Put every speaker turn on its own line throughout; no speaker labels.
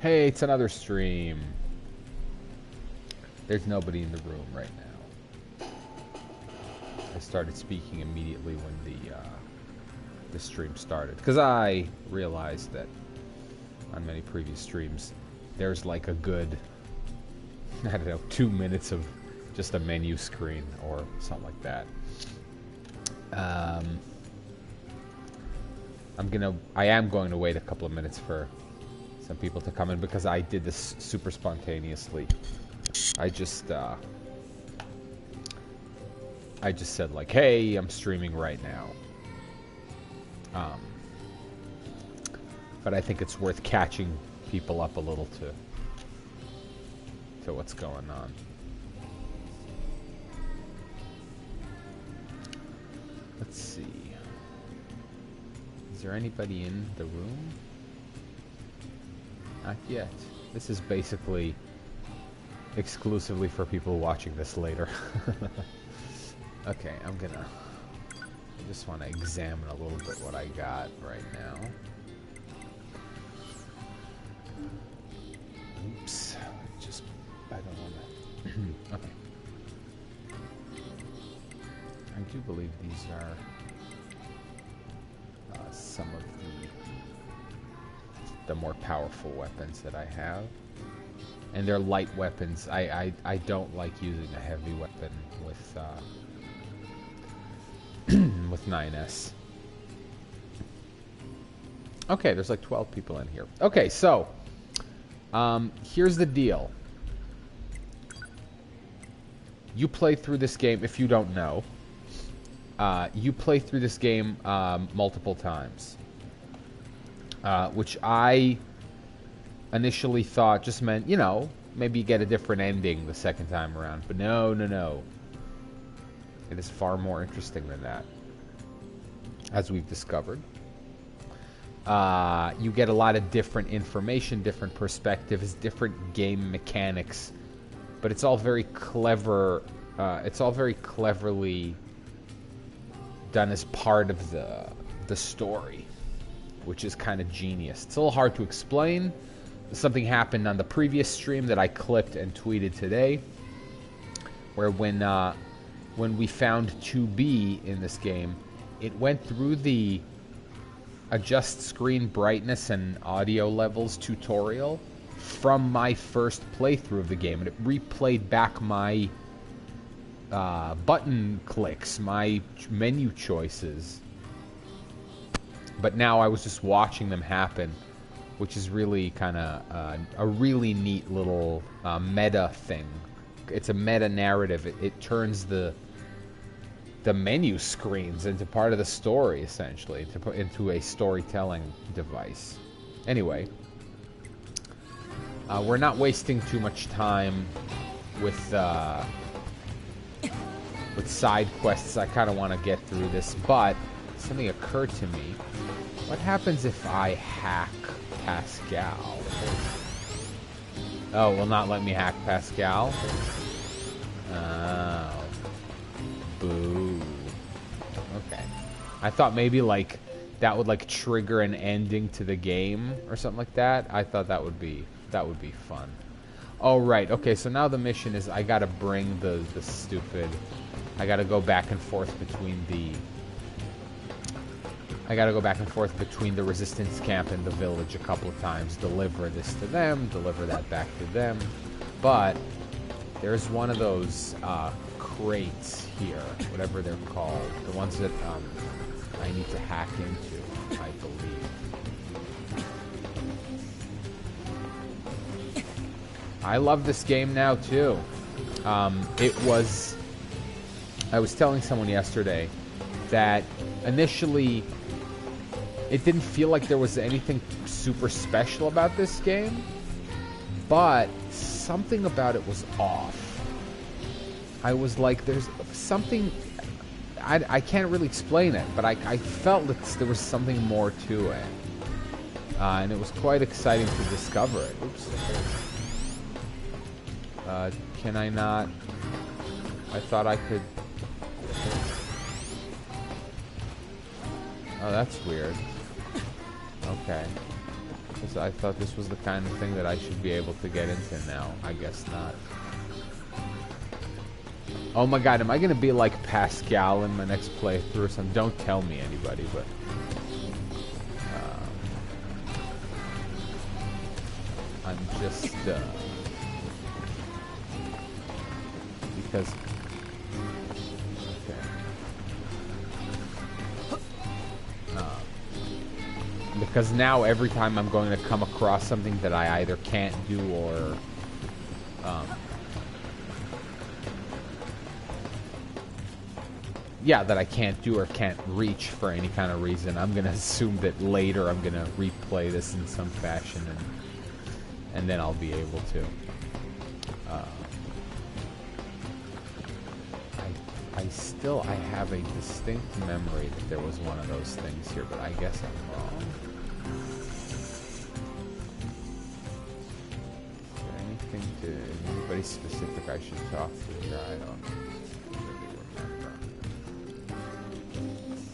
Hey, it's another stream. There's nobody in the room right now. I started speaking immediately when the stream started, because I realized that on many previous streams there's like a good, I don't know, 2 minutes of just a menu screen or something like that. I am going to wait a couple of minutes for some people to come in, because I did this super spontaneously. I just said like, hey, I'm streaming right now. But I think it's worth catching people up a little to what's going on. Let's see. Is there anybody in the room? Not yet. This is basically exclusively for people watching this later. Okay, I just want to examine a little bit what I got right now. Oops. I don't want to. Okay. I do believe these are some of the more powerful weapons that I have. And they're light weapons. I don't like using a heavy weapon with with 9S. Okay, there's like 12 people in here. Okay, so here's the deal. You play through this game, if you don't know, you play through this game multiple times, which I initially thought just meant, you know, maybe you get a different ending the second time around. But no, no, no. It is far more interesting than that, as we've discovered. You get a lot of different information, different perspectives, different game mechanics, but it's all very clever. It's all very cleverly done as part of the story, which is kind of genius. It's a little hard to explain. Something happened on the previous stream that I clipped and tweeted today, where when we found 2B in this game, it went through the adjust screen brightness and audio levels tutorial from my first playthrough of the game, and it replayed back my button clicks, my menu choices. But now I was just watching them happen, which is really kind of a really neat little meta thing. It's a meta narrative. It turns the menu screens into part of the story, essentially, to put into a storytelling device. Anyway, we're not wasting too much time with side quests. I kind of want to get through this, but something occurred to me. What happens if I hack Pascal? Oh, will not let me hack Pascal? Oh. Boo. Okay. I thought maybe like that would like trigger an ending to the game or something like that. I thought that would be fun. Oh right. Okay, so now the mission is I gotta bring the stupid. I gotta go back and forth between the. I gotta go back and forth between the resistance camp and the village a couple of times. Deliver this to them, deliver that back to them. But there's one of those crates here, whatever they're called. The ones that I need to hack into, I believe. I love this game now, too. I was telling someone yesterday that initially it didn't feel like there was anything super special about this game, but something about it was off. I was like, there's something, I can't really explain it, but I felt that there was something more to it. And it was quite exciting to discover it. Oops. Can I not? I thought I could. Oh, that's weird. Okay. I thought this was the kind of thing that I should be able to get into now. I guess not. Oh my god, am I gonna be like Pascal in my next playthrough or something? Don't tell me, anybody, but... I'm just, because... Okay. Because now every time I'm going to come across something that I either can't do or... yeah, that I can't do or can't reach for any kind of reason, I'm gonna assume that later I'm gonna replay this in some fashion, and then I'll be able to. I have a distinct memory that there was one of those things here, but I guess I'm wrong. Is there anything to anybody specific I should talk to here? I don't really remember.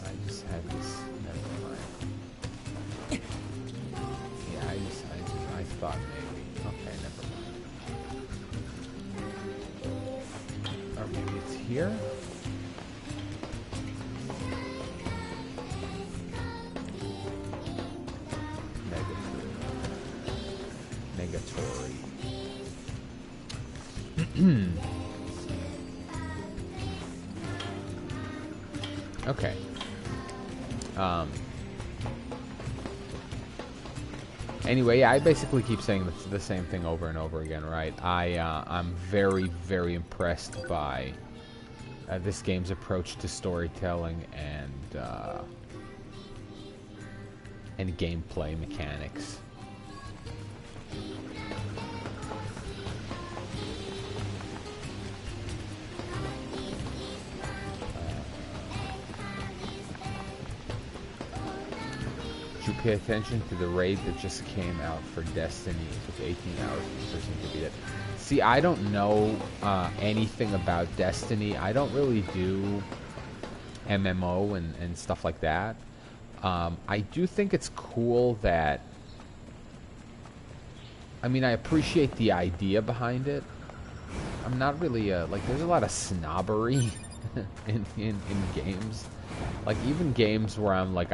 I just had this. Never mind. Yeah, I thought maybe. Okay, never mind. Or maybe it's here. Negatory. Okay. Anyway, yeah, I basically keep saying the same thing over and over again, right? I'm very, very impressed by this game's approach to storytelling and gameplay mechanics. Did you pay attention to the raid that just came out for Destiny? It took 18 hours for the person to beat it. See, I don't know anything about Destiny. I don't really do MMO and stuff like that. I do think it's cool that... I mean, I appreciate the idea behind it. I'm not really, like, there's a lot of snobbery in games. Like, even games where I'm like,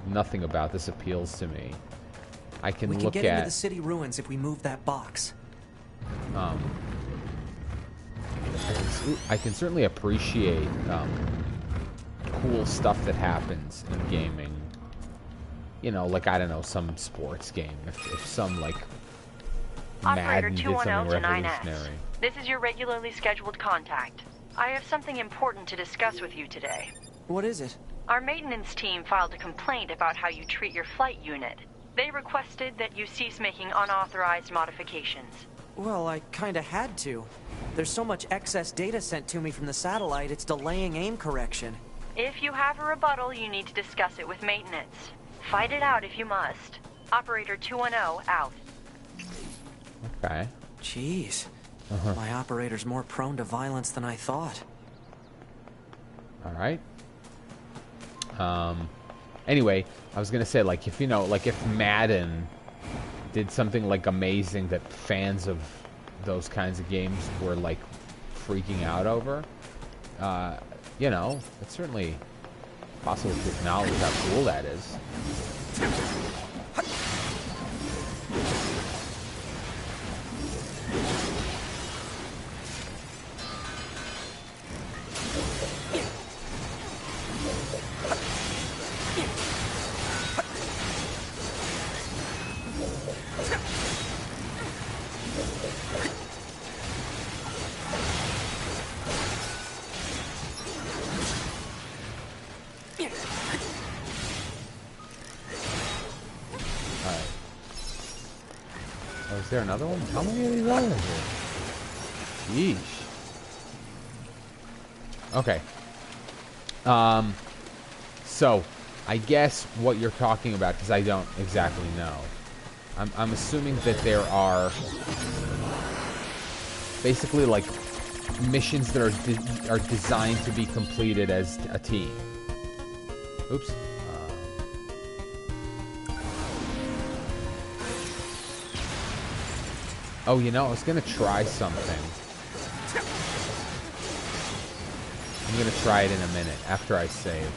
nothing about this appeals to me. I can look at... We can
get into the city ruins if we move that box.
I can certainly appreciate cool stuff that happens in gaming. You know, like, I don't know, some sports game. If some, like, Madden did something revolutionary.
This is your regularly scheduled contact. I have something important to discuss with you today.
What is it?
Our maintenance team filed a complaint about how you treat your flight unit. They requested that you cease making unauthorized modifications.
Well, I kinda had to. There's so much excess data sent to me from the satellite, it's delaying aim correction.
If you have a rebuttal, you need to discuss it with maintenance. Fight it out if you must. Operator 210 out.
Okay.
Jeez. My operator's more prone to violence than I thought.
Alright. Anyway, I was gonna say, like, if, you know, like, if Madden did something, like, amazing that fans of those kinds of games were, like, freaking out over, you know, it's certainly possible to acknowledge how cool that is. Is there another one? How many of these are there here? Yeesh. Okay. So, I guess what you're talking about, because I don't exactly know. I'm assuming that there are basically, like, missions that are designed to be completed as a team. Oops. Oh, you know, I was gonna try something. I'm gonna try it in a minute after I save.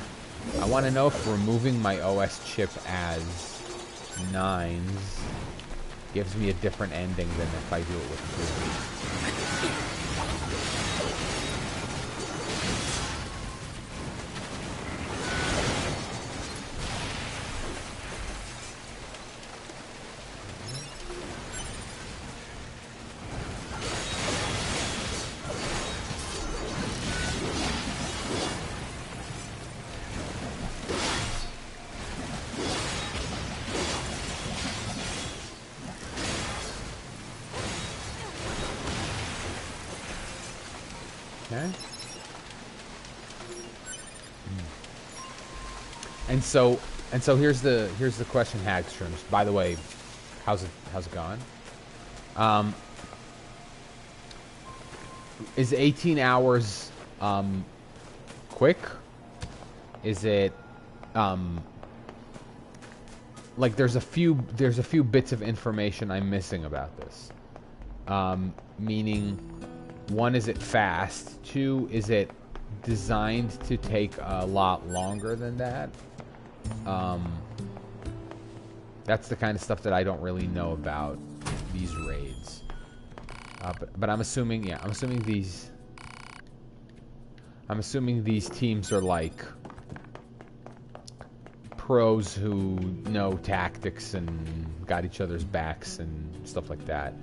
I want to know if removing my OS chip as 9s gives me a different ending than if I do it with 2s. Okay. And so here's the question, Hagströms. By the way, how's it gone? Is 18 hours quick? Is it like there's a few bits of information I'm missing about this. Meaning, one, is it fast? Two, is it designed to take a lot longer than that? That's the kind of stuff that I don't really know about these raids. But I'm assuming, yeah, I'm assuming these teams are like pros who know tactics and got each other's backs and stuff like that.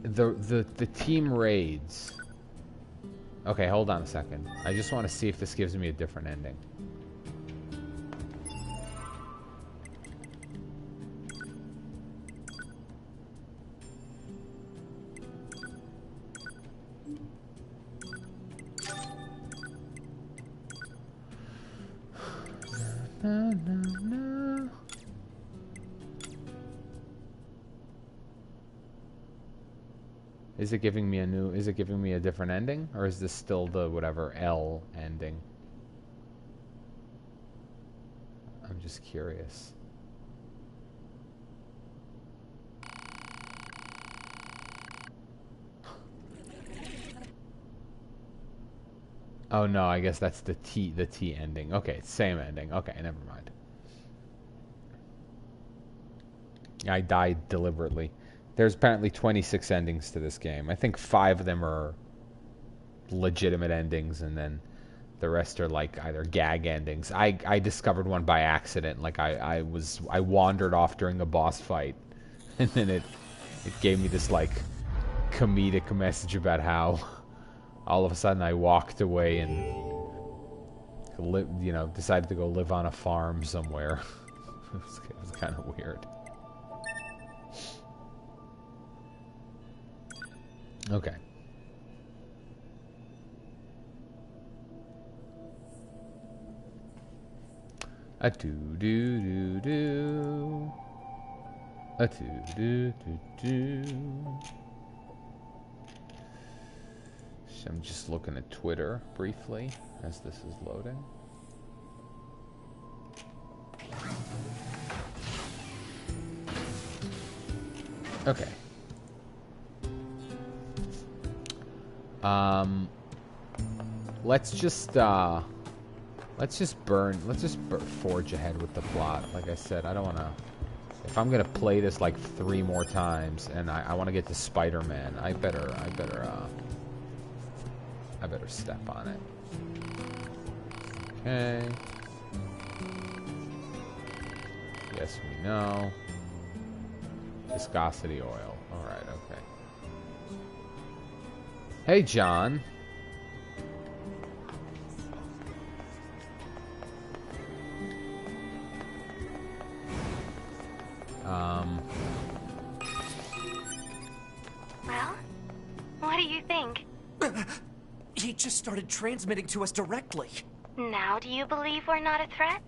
The team raids. Okay, hold on a second. I just want to see if this gives me a different ending. Is it giving me a different ending? Or is this still the whatever L ending? I'm just curious. Oh no, I guess that's the T ending. Okay, it's same ending. Okay, never mind. I died deliberately. There's apparently 26 endings to this game. I think 5 of them are legitimate endings, and then the rest are like either gag endings. I discovered one by accident. Like I wandered off during a boss fight, and then it gave me this like comedic message about how all of a sudden I walked away and decided to go live on a farm somewhere. It was kind of weird. Okay. A do do do do. A do do do do. So I'm just looking at Twitter briefly as this is loading. Okay. Let's just forge ahead with the plot. Like I said, I don't want to. If I'm gonna play this like 3 more times, and I want to get to Spider-Man, I better step on it. Okay. Yes, we know. Viscosity oil. All right. Okay. Hey, John.
Well, what do you think?
He just started transmitting to us directly.
Now do you believe we're not a threat?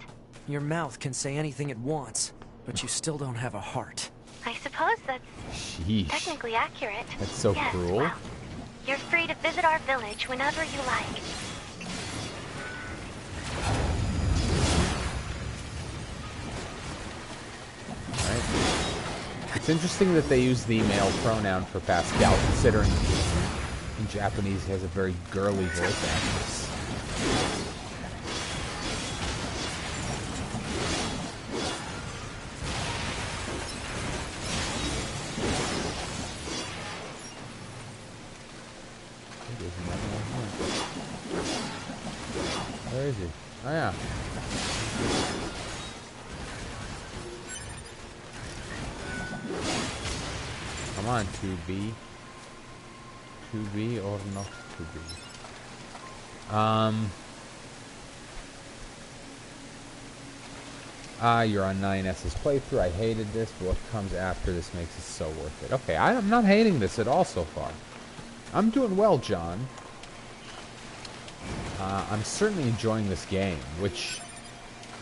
Your mouth can say anything it wants, but you still don't have a heart.
I suppose that's
Sheesh.
technically accurate.
That's so
yes,
cruel.
Well, you're free to visit our village whenever you like.
Right. It's interesting that they use the male pronoun for Pascal, considering in Japanese he has a very girly voice actress. Where is he? Oh yeah. Come on, 2B. 2B or not 2B? You're on 9S's playthrough. I hated this, but what comes after this makes it so worth it. Okay, I'm not hating this at all so far. I'm doing well, John. I'm certainly enjoying this game, which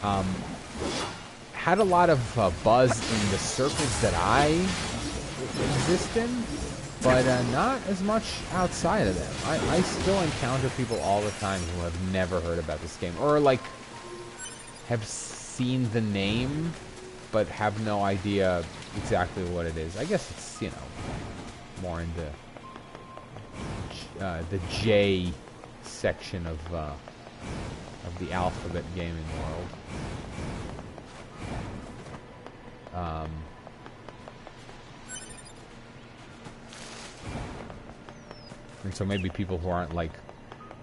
had a lot of buzz in the circles that I exist in, but not as much outside of them. I still encounter people all the time who have never heard about this game, or like have seen the name but have no idea exactly what it is. I guess it's, you know, more into the J section of the alphabet gaming world. And so maybe people who aren't like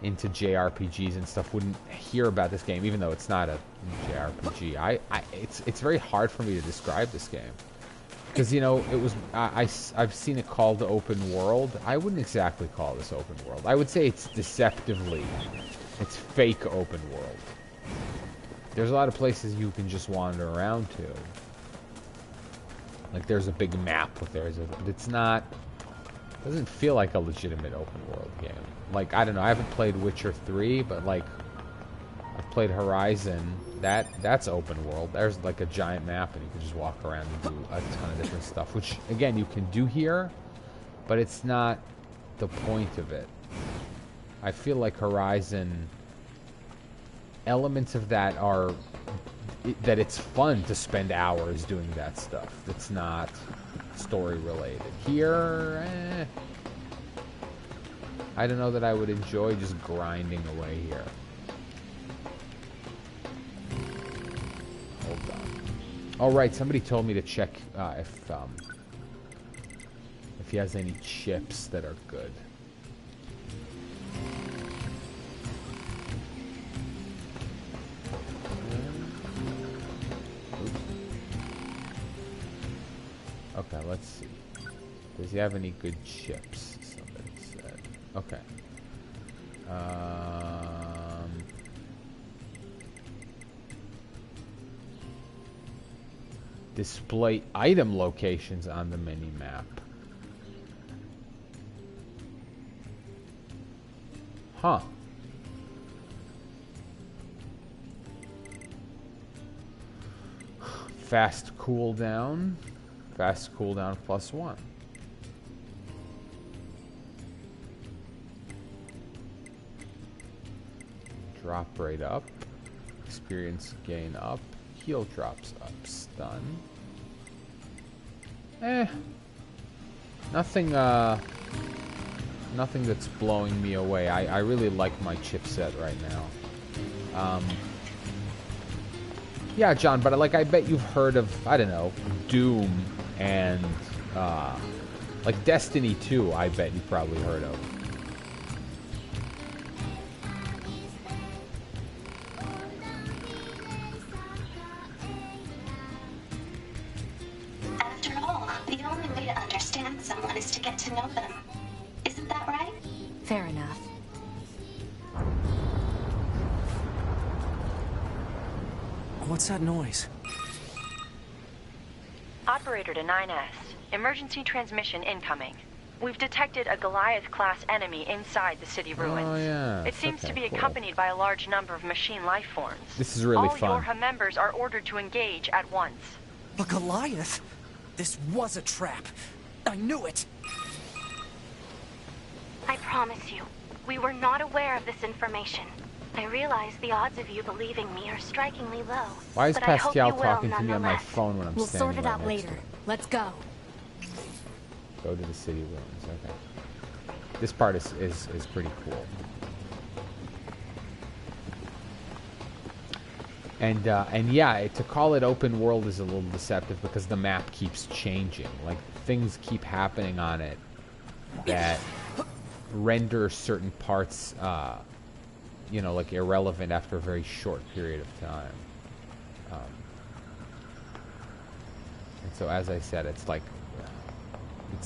into JRPGs and stuff wouldn't hear about this game, even though it's not a JRPG. It's very hard for me to describe this game because, you know, it was I've seen it called open world. I wouldn't exactly call this open world. I would say it's deceptively, it's fake open world. There's a lot of places you can just wander around to. Like there's a big map, but it's not. Doesn't feel like a legitimate open world game. Like, I don't know, I haven't played Witcher 3, but like I've played Horizon. That's open world. There's like a giant map and you can just walk around and do a ton of different stuff, which again you can do here, but it's not the point of it. I feel like Horizon, elements of that are that it's fun to spend hours doing that stuff. It's not story related. Here, I don't know that I would enjoy just grinding away here. Hold on. All right, somebody told me to check if he has any chips that are good. Okay, let's see. Does he have any good chips? Somebody said. Okay. Display item locations on the mini map. Huh. Fast cooldown. Fast cooldown +1. Drop rate up. Experience gain up. Heal drops up. Stun. Nothing, nothing that's blowing me away. I really like my chipset right now. Yeah, John, but like I bet you've heard of, I don't know, Doom and like Destiny 2, I bet you've probably heard of.
After all, the only way to understand someone is to get to know them. Isn't that right?
Fair enough.
What's that noise?
Operator to 9S. Emergency transmission incoming. We've detected a Goliath-class enemy inside the city ruins.
Oh, yeah.
It seems to be
cool.
accompanied by a large number of machine life forms.
This is really fun.
All Yorha members are ordered to engage at once.
A Goliath? This was a trap. I knew it.
I promise you, we were not aware of this information. I realize the odds of you believing me are strikingly low.
Why is
but I hope
Pascal
you will,
talking to me on my
nonetheless.
phone when I'm
We'll
standing
sort it
right
out
next to
later.
her?
Let's go.
Go to the city ruins. Okay. This part is pretty cool. And yeah, to call it open world is a little deceptive because the map keeps changing. Like, things keep happening on it that render certain parts, you know, like irrelevant after a very short period of time. And so, as I said, it's like,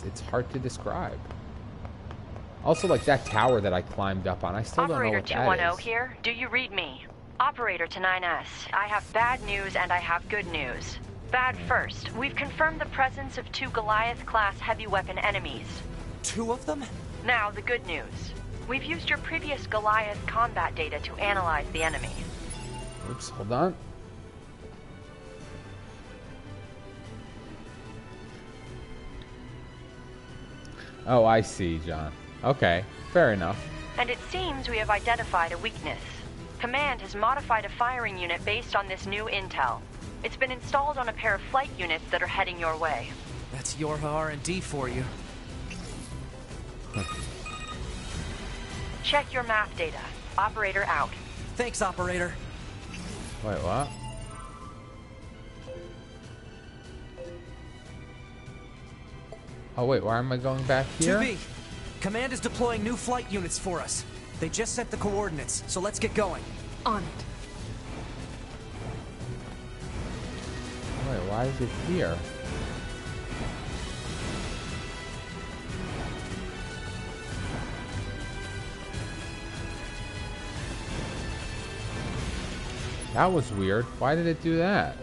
it's hard to describe. Also, like that tower that I climbed up on, I still don't know what that is.
Operator 210 here. Do you read me? Operator to 9S. I have bad news and I have good news. Bad first. We've confirmed the presence of 2 Goliath-class heavy weapon enemies.
2 of them?
Now, the good news. We've used your previous Goliath combat data to analyze the enemy.
Oops, hold on. Oh, I see, John. Okay, fair enough.
And it seems we have identified a weakness. Command has modified a firing unit based on this new intel. It's been installed on a pair of flight units that are heading your way.
That's your R&D for you.
Check your map data. Operator out.
Thanks, Operator.
Wait, what? Oh, wait, why am I going back here?
2B, Command is deploying new flight units for us. They just sent the coordinates, so let's get going.
On it.
Wait, why is it here? That was weird. Why did it do that?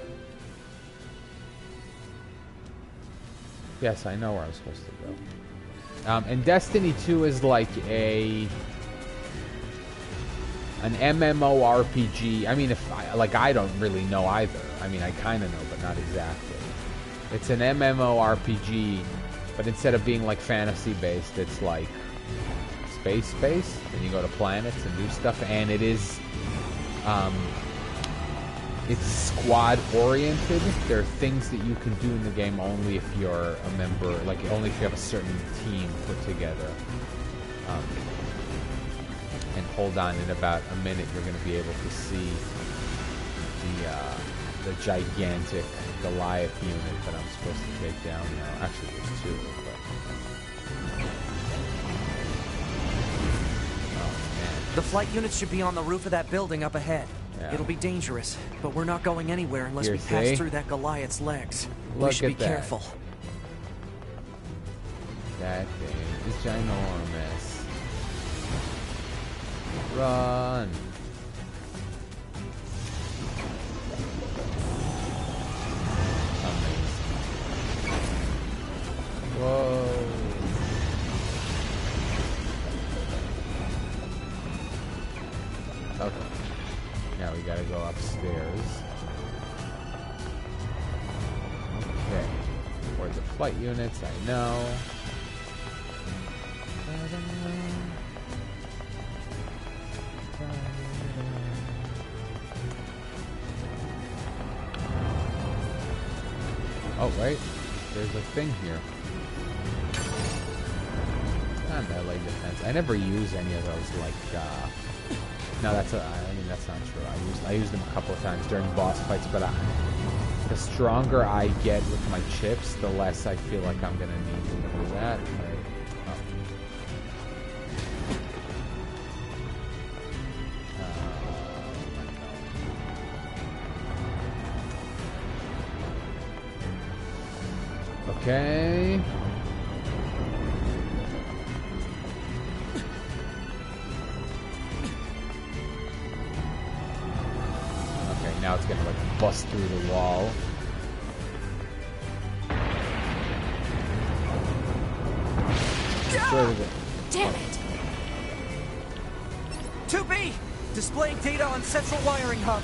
Yes, I know where I'm supposed to go. And Destiny 2 is like an MMORPG. I mean, I don't really know either. I mean, I kind of know, but not exactly. It's an MMORPG, but instead of being like fantasy-based, it's like space-based. And you go to planets and do stuff, and it is, it's squad-oriented. There are things that you can do in the game only if you're a member, like only if you have a certain team put together. And hold on, in about a minute you're going to be able to see the gigantic Goliath unit that I'm supposed to take down now. Actually, there's 2, but... Oh, man.
The flight units should be on the roof of that building up ahead.
Yeah.
It'll be dangerous, but we're not going anywhere unless we pass through that Goliath's legs.
Look
we should be
at that.
careful.
That thing is ginormous. Run! Amazing. Whoa! Okay. Now we gotta go upstairs. Okay. Where the flight units, I know. Oh, wait. There's a thing here. Not melee defense. I never use any of those, like, no, I mean, that's not true. I used them a couple of times during boss fights, but the stronger I get with my chips, the less I feel like I'm gonna need to do that. Right? Okay. Now it's gonna like bust through the wall.
Damn it!
2B! Displaying data on central wiring hub.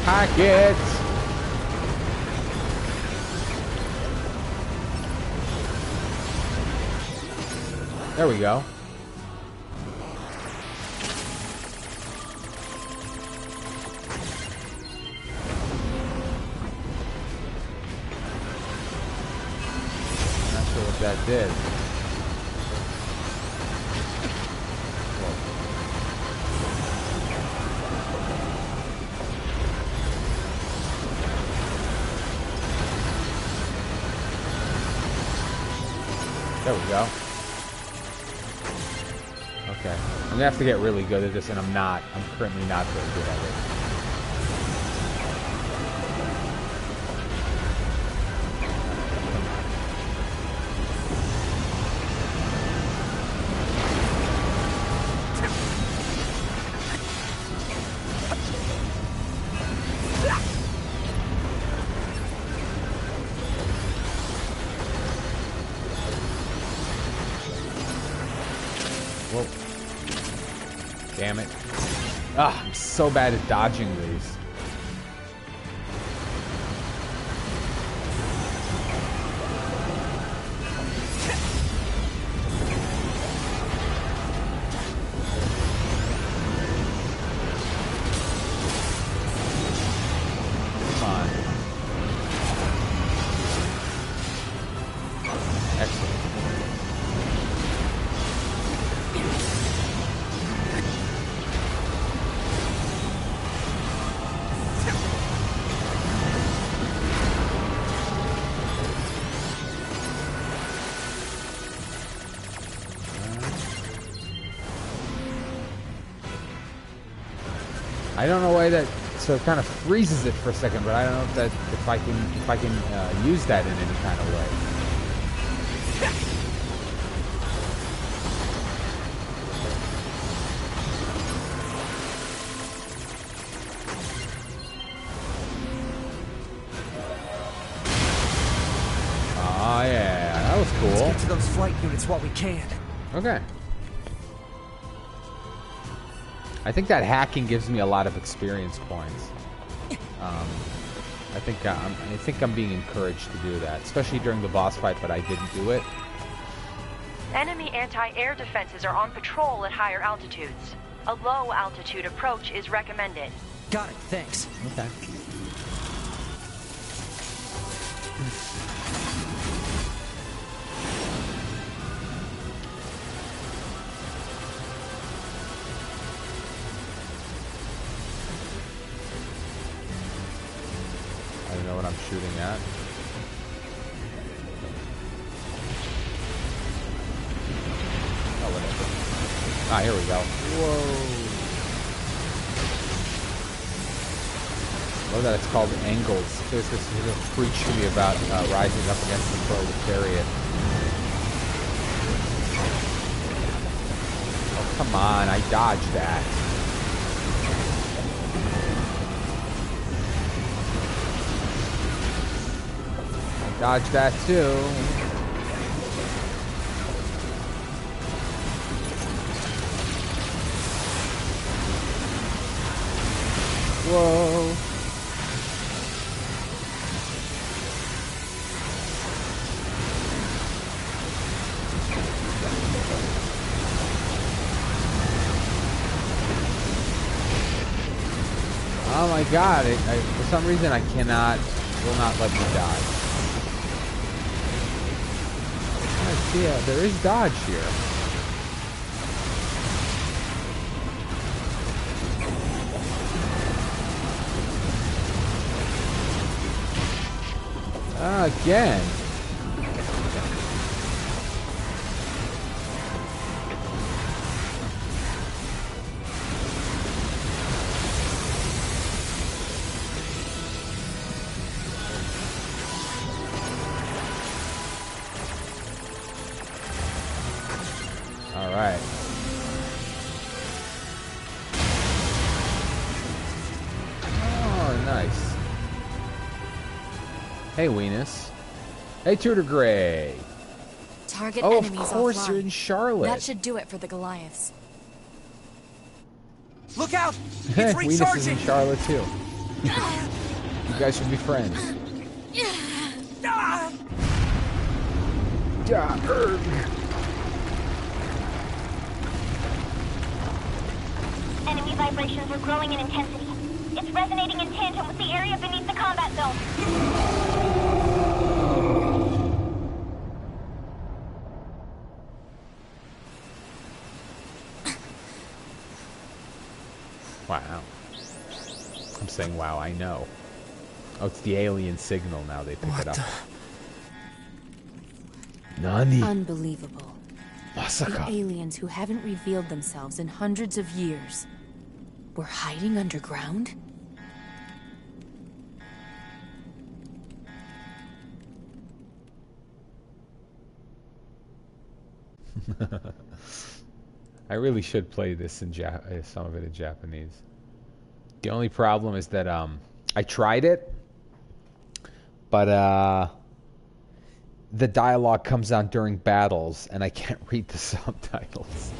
Hack it! There we go. Not sure what that did. There we go. Okay. I'm gonna have to get really good at this, and I'm not. I'm currently not very good at it. Whoa. Damn it. Ah, I'm so bad at dodging these. Come on. Excellent. I don't know why that, so it kind of freezes it for a second, but I don't know if that, if I can use that in any kind of way. Oh yeah, that was cool.
Let's get to those flight units while we can.
Okay. I think that hacking gives me a lot of experience points. I think I'm being encouraged to do that, especially during the boss fight, but I didn't do it.
Enemy anti-air defenses are on patrol at higher altitudes. A low-altitude approach is recommended.
Got it, thanks.
Okay. I don't know what I'm shooting at. Oh, whatever. Ah, here we go. Whoa. Love that it's called angles. This is going to preach to me about rising up against the proletariat. Oh, come on. I dodged that. Dodge that too. Whoa. Oh my god, for some reason I will not let me dodge. Yeah, there is dodge here. Again. All right. Oh, nice. Hey, Weenus. Hey, Tudor Gray.
Target
Oh, of
enemies
course,
offline.
you're in Charlotte.
That should do it for the Goliaths.
Look out! It's
Weenus is in
recharging!
Charlotte, too. You guys should be friends.
Ah!
Yeah,
Enemy vibrations are growing in intensity. It's resonating in tandem with the area beneath the combat zone.
Wow. I'm saying, wow, I know. Oh, it's the alien signal now. They pick it up. Nani?
Unbelievable.
Masaka.
The aliens who haven't revealed themselves in hundreds of years were hiding underground?
I really should play this in some of it in Japanese. The only problem is that I tried it, but the dialogue comes on during battles, and I can't read the subtitles.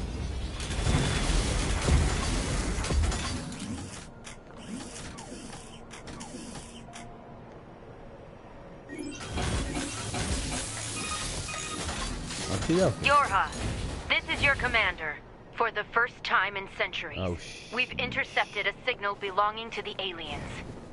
Yorha, this is your commander. For the first time in centuries, we've intercepted a signal belonging to the aliens.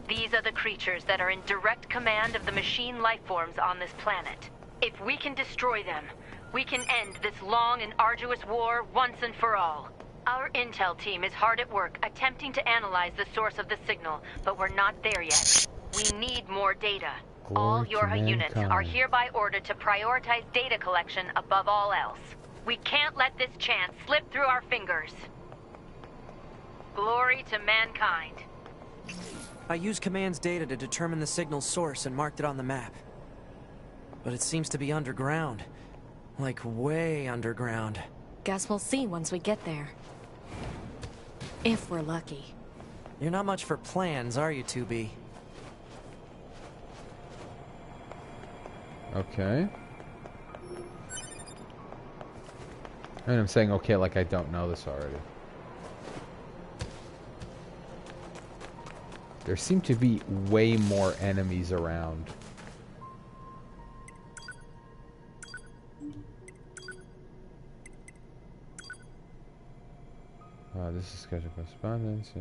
These are the creatures that are in direct command of the machine lifeforms on this planet. If we can destroy them, we can end this long and arduous war once and for all. Our intel team is hard at work attempting to analyze the source of the signal, but we're not there yet. We need more data. All Yorha units are hereby ordered to prioritize data collection above all else. We can't let this chance slip through our fingers. Glory to mankind.
I used Command's data to determine the signal's source and marked it on the map. But it seems to be underground. Like, way underground.
Guess we'll see once we get there. If we're lucky.
You're not much for plans, are you, 2B?
Okay. And I'm saying okay like I don't know this already. There seem to be way more enemies around. This is scheduled correspondence.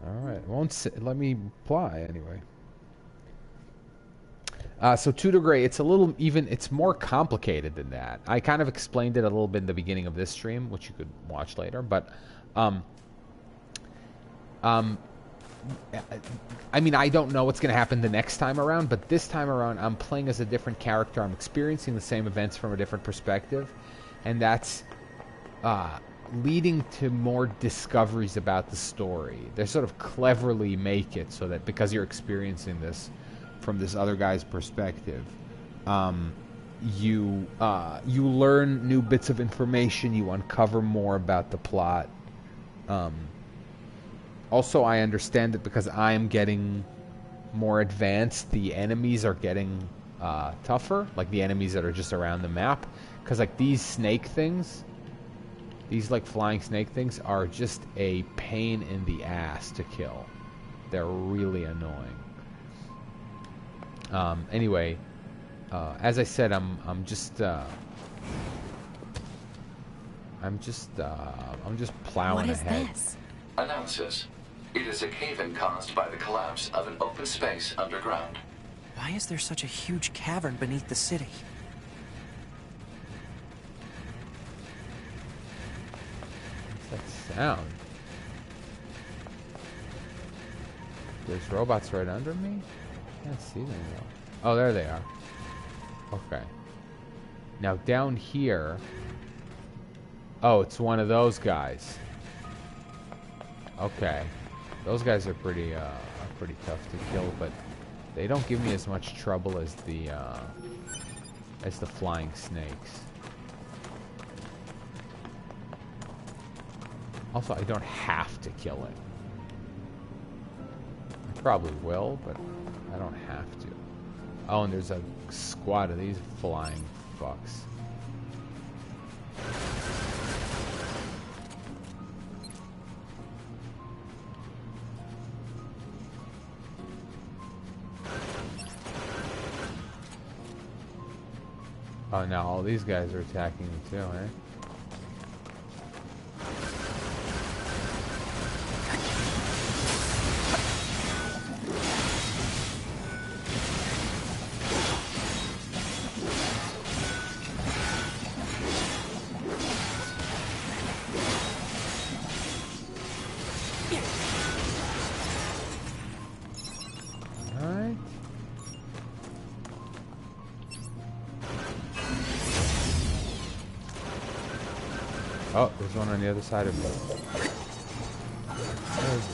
Alright, won't let me apply anyway. So 2 degree, it's a little it's more complicated than that. I kind of explained it a little bit in the beginning of this stream, which you could watch later, but I mean, I don't know what's going to happen the next time around, but this time around I'm playing as a different character. I'm experiencing the same events from a different perspective, and that's leading to more discoveries about the story. They sort of cleverly make it so that because you're experiencing this from this other guy's perspective, you learn new bits of information, you uncover more about the plot. Also, I understand that because I am getting more advanced, the enemies are getting tougher, like the enemies that are just around the map. Because like these snake things, these like flying snake things are just a pain in the ass to kill. They're really annoying. Anyway, as I said, I'm just plowing ahead.
What is this?
Analysis. It is a cave-in caused by the collapse of an open space underground.
Why is there such a huge cavern beneath the city?
What's that sound? There's robots right under me? I can't see them though. Oh, there they are. Okay. Now down here... Oh, it's one of those guys. Okay. Those guys are pretty tough to kill, but they don't give me as much trouble as the flying snakes. Also, I don't have to kill it. I probably will, but I don't have to. Oh, and there's a squad of these flying fucks. Oh, now all these guys are attacking me too, eh? Oh, there's one on the other side of me. Where is he?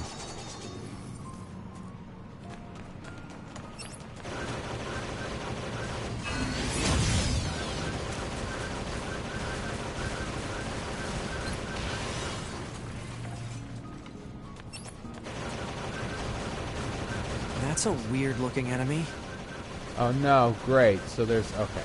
That's a weird looking enemy.
Oh no, great. So there's, okay.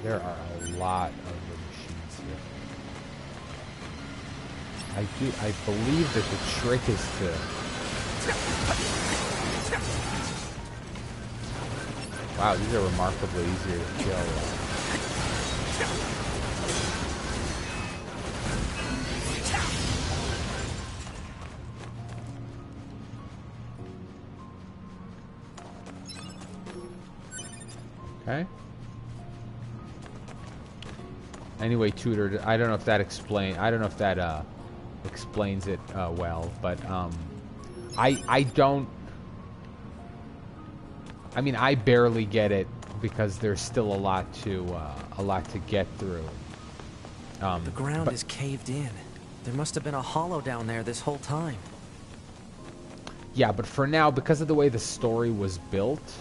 There are a lot of the machines here. I believe that the trick is to... Wow, these are remarkably easier to kill. Okay. Anyway, Tutor, I don't know if that explains it well, but I don't. I mean, I barely get it because there's still a lot to get through.
The ground is caved in. There must have been a hollow down there this whole time.
Yeah, but for now, because of the way the story was built.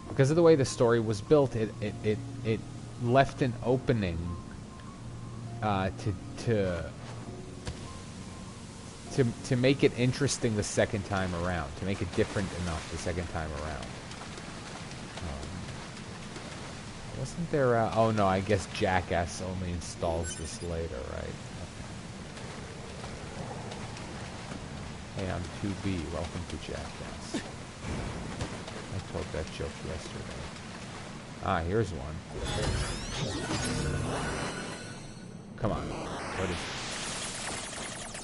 Because of the way the story was built, it left an opening to make it interesting the second time around, to make it different enough the second time around. Wasn't there a... Oh no, I guess Jackass only installs this later, right? Okay. Hey, I'm 2B. Welcome to Jackass. I told that joke yesterday. Ah, here's one. Come on. What is it?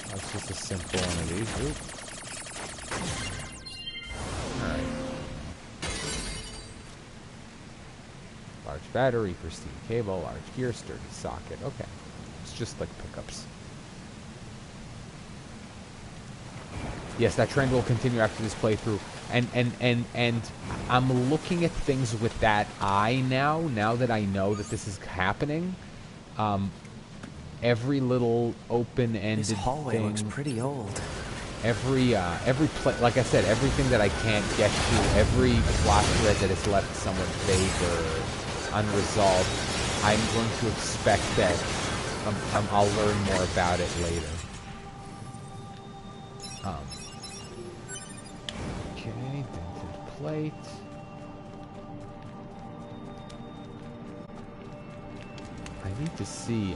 That's just a simple one of these. Alright. Large battery, pristine cable, large gear, sturdy socket. Okay. It's just like pickups. Yes, that trend will continue after this playthrough. And I'm looking at things with that eye now that I know that this is happening. Every little open-ended
thing. This hallway looks pretty old.
Like I said, everything that I can't get to, every plot thread that is left somewhat vague or unresolved, I'm going to expect that I'll learn more about it later. Okay, dented plate. I need to see,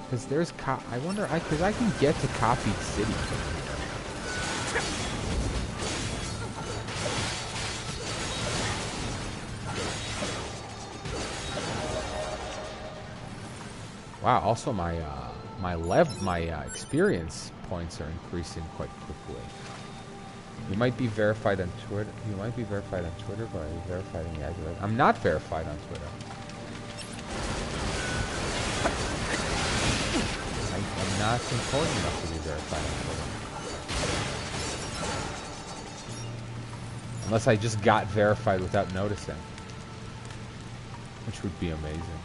because there's, I wonder, because I can get to Copied City from here. Wow, also my experience points are increasing quite quickly. You might be verified on Twitter. You might be verified on Twitter, but are you verified on the address? I'm not verified on Twitter. I'm not important enough to be verified on Twitter. Unless I just got verified without noticing. Which would be amazing.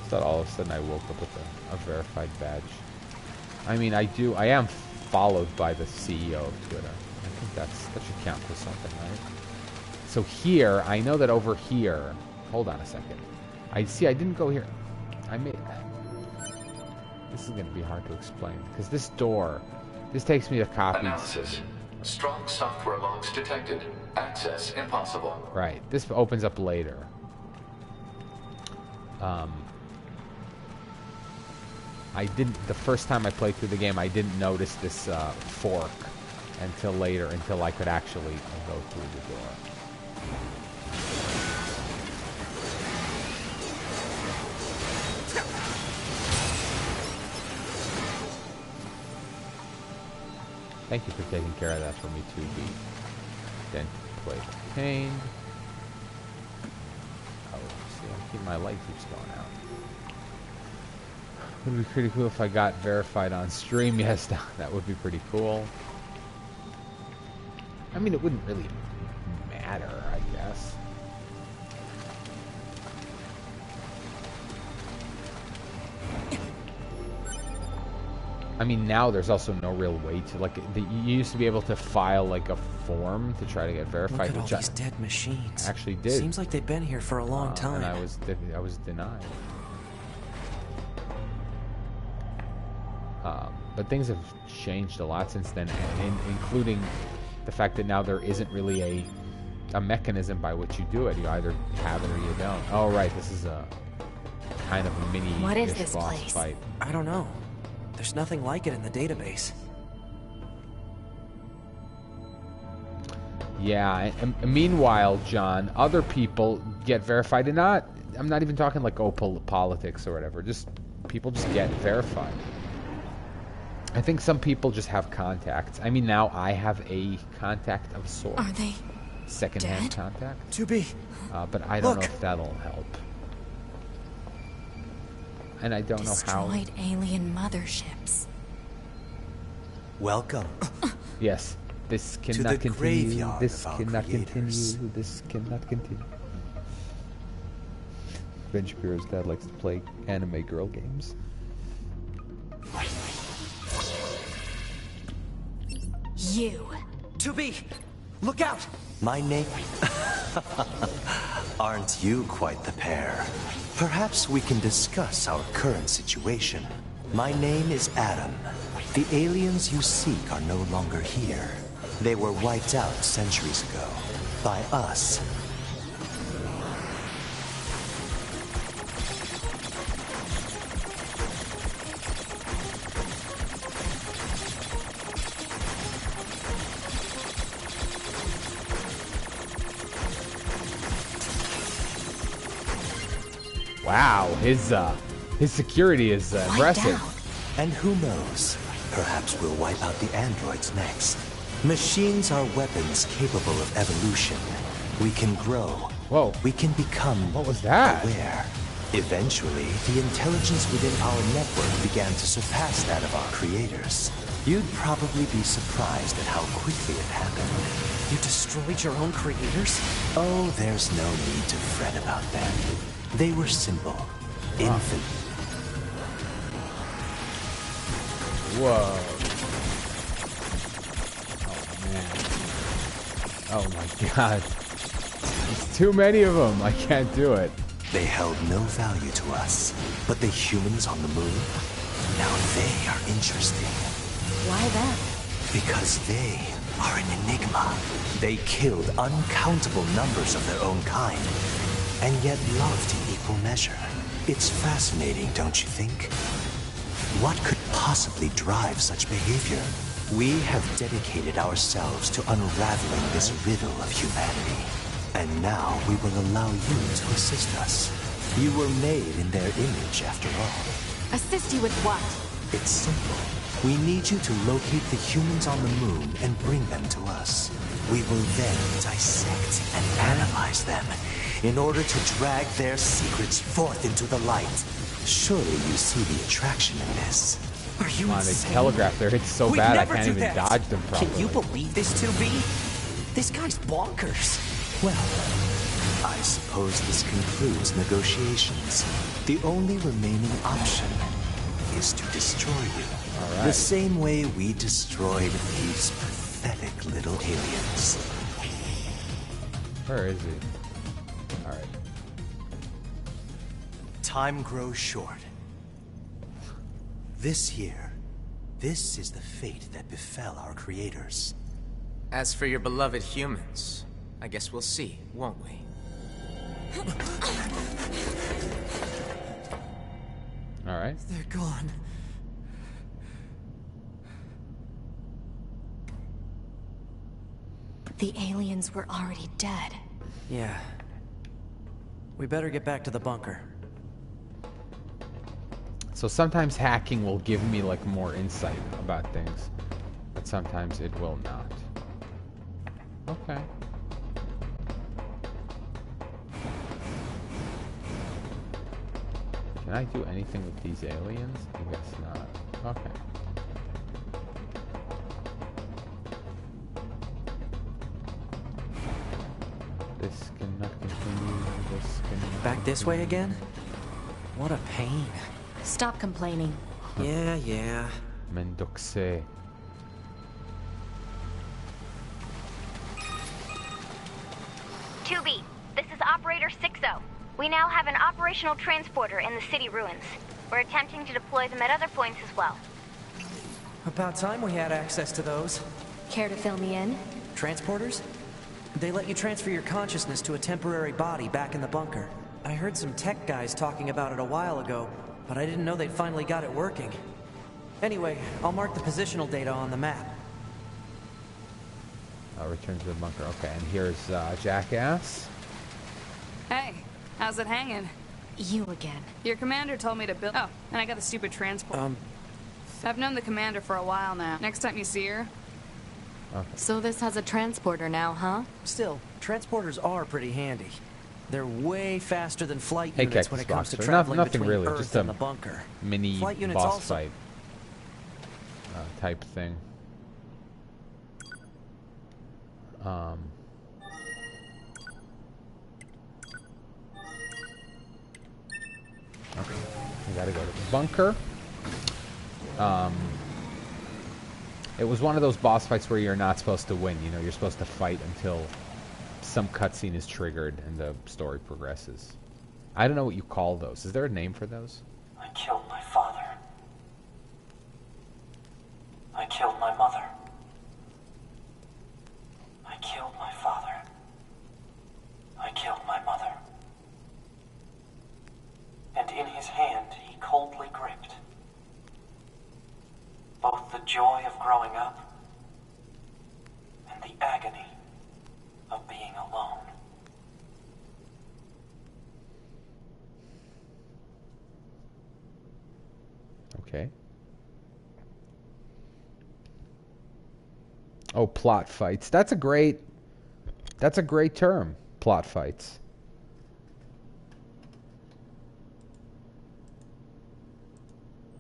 Thought all of a sudden I woke up with a verified badge. I mean, I am followed by the CEO of Twitter. I think that should count for something, right? So here, I know that over here, hold on a second. I didn't go here. This is going to be hard to explain, because this door This takes me to copies.
Analysis. Strong software logs detected. Access impossible.
Right. This opens up later. I didn't. The first time I played through the game, I didn't notice this fork until later, until I could actually go through the door. Thank you for taking care of that for me, 2B. Then plate obtained. Oh, see, my light keeps going out. Would be pretty cool if I got verified on stream. Yes, that would be pretty cool. I mean, it wouldn't really matter, I guess. I mean, now there's also no real way to, like, you used to be able to file, like, a form to try to get verified.
Look at all these dead machines.
Actually did.
Seems like they've been here for a long time.
And I was denied. But things have changed a lot since then, including the fact that now there isn't really a mechanism by which you do it. You either have it or you don't. Oh, right. This is a kind of a mini boss fight.
I don't know. There's nothing like it in the database.
Yeah, and meanwhile, John, other people get verified, and I'm not even talking like politics or whatever. Just people just get verified. I think some people just have contacts. I mean, now I have a contact of sorts.
Are they
secondhand
dead?
contact?
2B.
But I don't know if that'll help. And I don't know how.
Destroyed alien motherships.
Welcome.
Yes. This cannot continue. This cannot continue. This cannot continue. Ben Shapiro's dad likes to play anime girl games.
You.
2B, look out!
My name... Aren't you quite the pair? Perhaps we can discuss our current situation. My name is Adam. The aliens you seek are no longer here. They were wiped out centuries ago. By us.
Wow, his security is impressive.
And who knows? Perhaps we'll wipe out the androids next. Machines are weapons capable of evolution. We can grow.
Whoa.
We can become
What was that?
aware. Eventually, the intelligence within our network began to surpass that of our creators. You'd probably be surprised at how quickly it happened.
You destroyed your own creators?
Oh, there's no need to fret about them. They were simple, infant.
Whoa. Oh, man. Oh, my God. There's too many of them. I can't do it.
They held no value to us. But the humans on the moon? Now they are interesting.
Why them?
Because they are an enigma. They killed uncountable numbers of their own kind, and yet loved in equal measure. It's fascinating, don't you think? What could possibly drive such behavior? We have dedicated ourselves to unraveling this riddle of humanity. And now we will allow you to assist us. You were made in their image, after all.
Assist you with what?
It's simple. We need you to locate the humans on the moon and bring them to us. We will then dissect and analyze them in order to drag their secrets forth into the light. Surely you see the attraction in this.
Are you
Come on, they
insane?
telegraphed there. It's so
We'd
bad I
never
can't
do
even
that.
dodge them properly.
Can you believe this, 2B? This guy's bonkers.
Well, I suppose this concludes negotiations. The only remaining option is to destroy you.
All right.
The same way we destroyed these pathetic little aliens.
Where is he? All right.
Time grows short. This year, This is the fate that befell our creators.
As for your beloved humans, I guess we'll see, won't we?
Alright.
They're gone.
The aliens were already dead.
Yeah. We better get back to the bunker.
So sometimes hacking will give me like more insight about things, but sometimes it will not. Okay. Can I do anything with these aliens? I guess not. Okay. This cannot continue. This cannot
Back this way again? What a pain.
Stop complaining.
Yeah.
Mendoxe.
B, this is Operator 60. We now have an operational transporter in the city ruins. We're attempting to deploy them at other points as well.
About time we had access to those.
Care to fill me in?
Transporters? They let you transfer your consciousness to a temporary body back in the bunker. I heard some tech guys talking about it a while ago, but I didn't know they'd finally got it working. Anyway, I'll mark the positional data on the map.
Return to the bunker. Okay, and here's Jackass.
Hey, how's it hanging?
You again.
Your commander told me to build... Oh, and I got the stupid transport. I've known the commander for a while now. Next time you see her...
Okay.
So this has a transporter now, huh?
Still, transporters are pretty handy. They're way faster than flight
Hey,
units when it comes to
Boxer.
traveling
Nothing
between
really,
Earth
just
and
a
the bunker.
mini
Flight units
boss
also...
fight type thing. Okay, we gotta go to the bunker. It was one of those boss fights where you're not supposed to win. You know, you're supposed to fight until some cutscene is triggered and the story progresses. I don't know what you call those. Is there a name for those?
I killed my father. I killed my mother. I killed my father. I killed my mother. And in his hand he coldly gripped both the joy of growing up and the agony of being alone.
Okay. Oh, plot fights. That's a great term. Plot fights.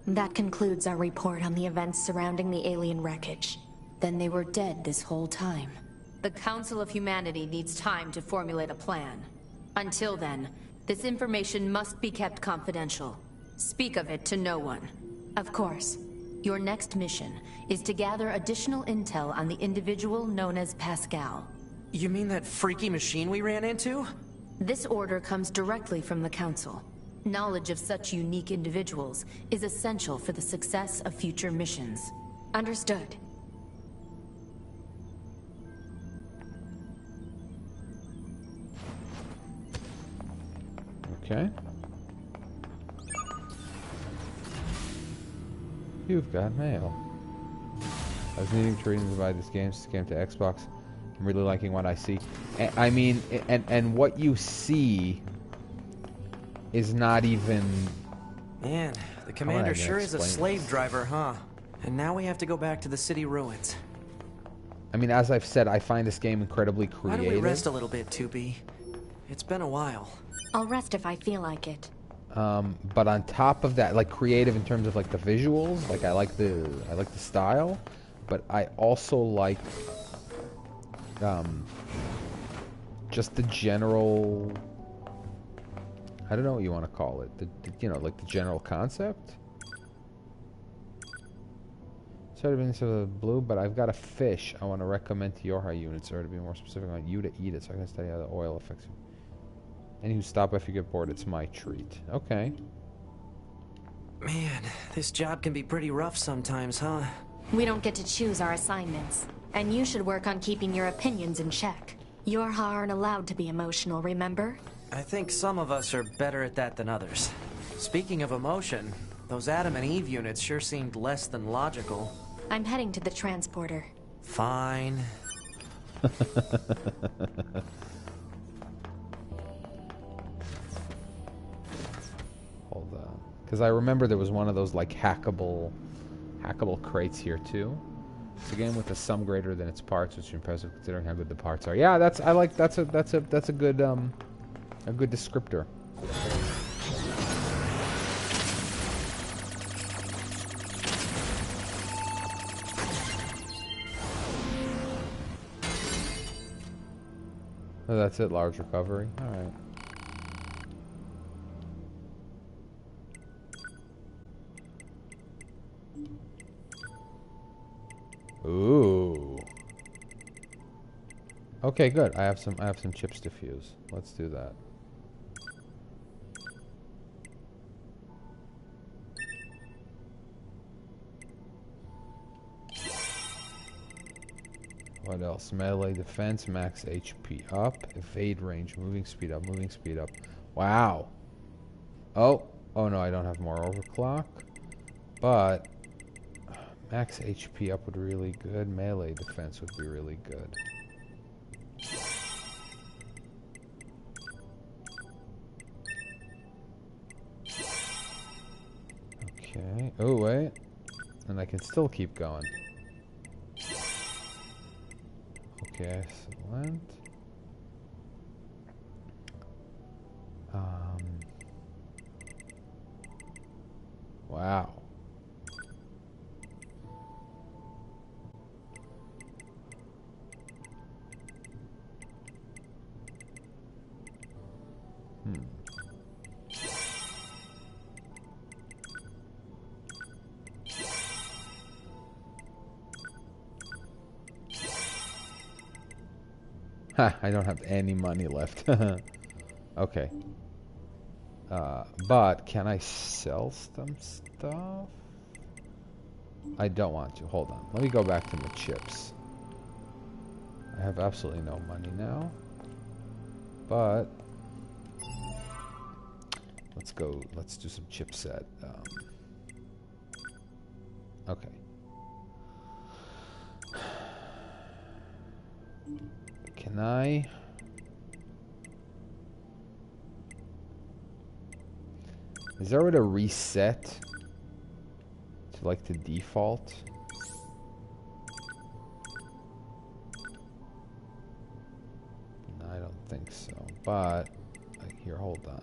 That concludes our report on the events surrounding the alien wreckage. Then they were dead this whole time. The Council of Humanity needs time to formulate a plan. Until then, this information must be kept confidential. Speak of it to no one. Of course. Your next mission is to gather additional intel on the individual known as Pascal.
You mean that freaky machine we ran into?
This order comes directly from the Council. Knowledge of such unique individuals is essential for the success of future missions. Understood.
Okay. You've got mail. I was needing to buy this game since it came to Xbox. I'm really liking what I see. I mean, and what you see is not even...
Man, the commander sure is a slave driver, huh? And now we have to go back to the city ruins.
I mean, as I've said, I find this game incredibly creative.
Why don't we rest a little bit, 2B? It's been a while.
I'll rest if I feel like it.
But on top of that, like creative in terms of like the visuals, like I like the style, but I also like just the general, I don't know what you want to call it, you know, like the general concept. Sorry to be so blue, but I've got a fish I want to recommend to your high units, or to be more specific, I want you to eat it so I can study how the oil affects you. Any who stop if you get bored, it's my treat. Okay.
Man, this job can be pretty rough sometimes, huh?
We don't get to choose our assignments. And you should work on keeping your opinions in check. Yorha aren't allowed to be emotional, remember?
I think some of us are better at that than others. Speaking of emotion, those Adam and Eve units sure seemed less than logical.
I'm heading to the transporter.
Fine.
Hold on. Because I remember there was one of those like hackable crates here too. It's a game with a sum greater than its parts, which is impressive considering how good the parts are. Yeah, that's a good descriptor. Oh, that's it, large recovery. All right. Ooh. Okay, good. I have some chips to fuse. Let's do that. What else? Melee defense, max HP up, evade range, moving speed up, moving speed up. Wow. Oh no, I don't have more overclock. But max HP up would be really good. Melee defense would be really good. Okay. Oh, wait. And I can still keep going. Okay, excellent. Wow. Ha, I don't have any money left. Okay. But can I sell some stuff? I don't want to. Hold on. Let me go back to my chips. I have absolutely no money now. But let's go. Let's do some chipset. Okay. Can I? Is there a way to reset to like the default? No, I don't think so. But here, hold on.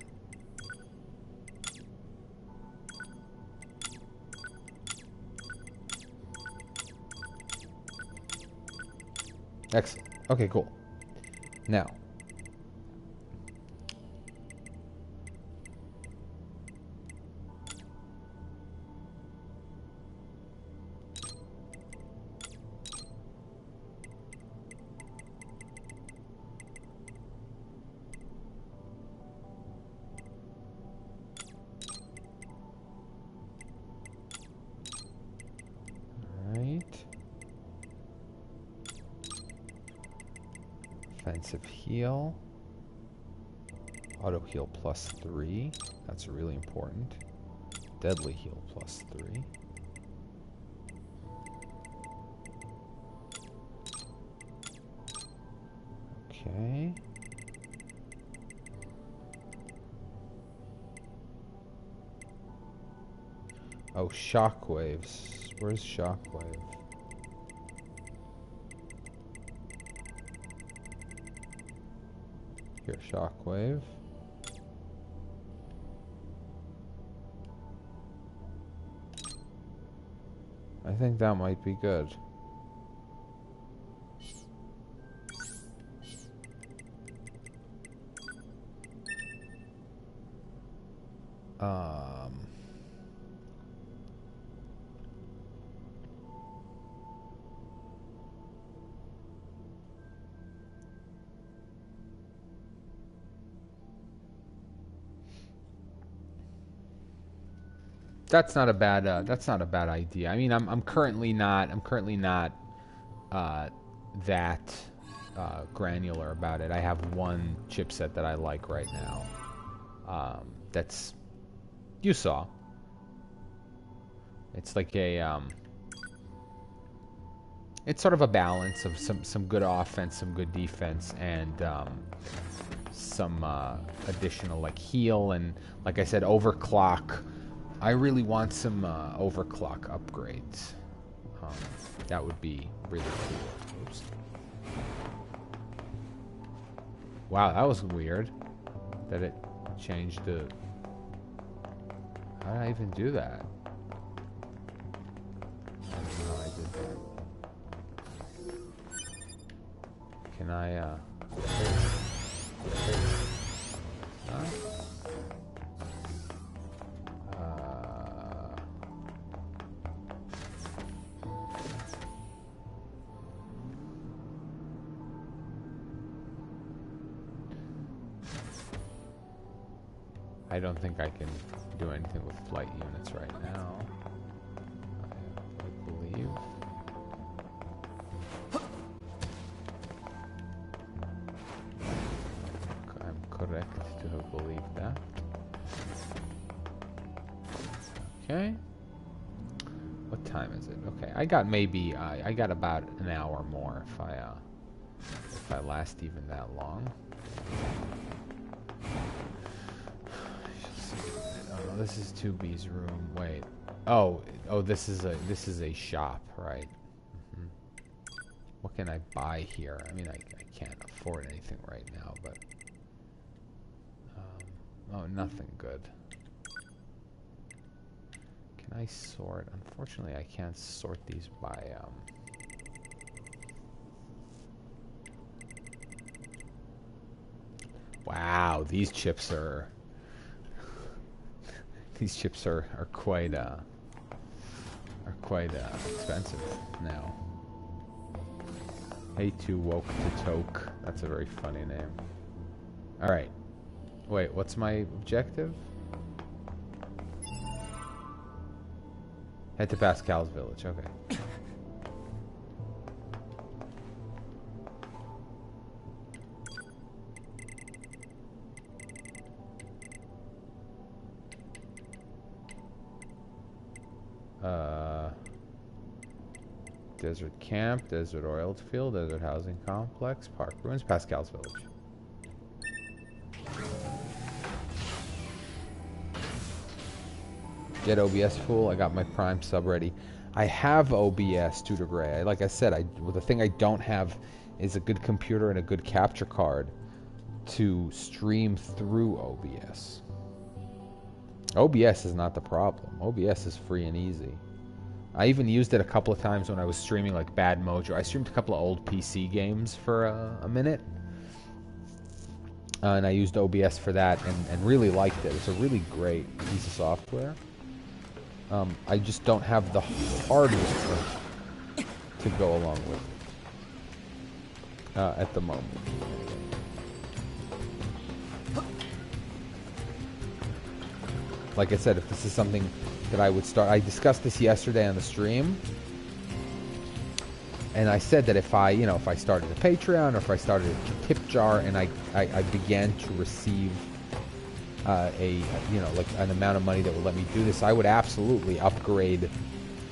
Excellent. Okay, cool. Now. Offensive heal. Auto heal +3. That's really important. Deadly heal +3. Okay. Oh, shockwaves. Where's shockwave? Here, shockwave. I think that might be good. That's not a bad idea. I mean, I'm currently not that granular about it. I have one chipset that I like right now. That's, you saw. It's like a it's sort of a balance of some good offense, some good defense, and some additional like heal and, like I said, overclock. I really want some overclock upgrades. That would be really cool. Oops. Wow, that was weird. That it changed the... How did I even do that? I don't know how I did that. Can I, I don't think I can do anything with flight units right now. I believe. I'm correct to have believed that. Okay. What time is it? Okay, I got maybe I got about an hour more if I last even that long. Oh, this is 2B's room. Wait. Oh, this is a shop, right? Mm-hmm. What can I buy here? I mean, I can't afford anything right now, but oh, nothing good. Can I sort? Unfortunately, I can't sort these by Wow, these chips are quite expensive now. Hey, to woke to toke. That's a very funny name. All right. Wait, what's my objective? Head to Pascal's village. Okay. Desert camp, desert oil field, desert housing complex, park ruins, Pascal's village. Get OBS full. I got my Prime sub ready. I have OBS to degree. Like I said, the thing I don't have is a good computer and a good capture card to stream through OBS. OBS is not the problem. OBS is free and easy. I even used it a couple of times when I was streaming like Bad Mojo. I streamed a couple of old PC games for a minute. And I used OBS for that and really liked it. It's a really great piece of software. I just don't have the hardware to go along with it at the moment. Like I said, if this is something that I would start... I discussed this yesterday on the stream. And I said that if I started a Patreon or if I started a tip jar and I began to receive like an amount of money that would let me do this, I would absolutely upgrade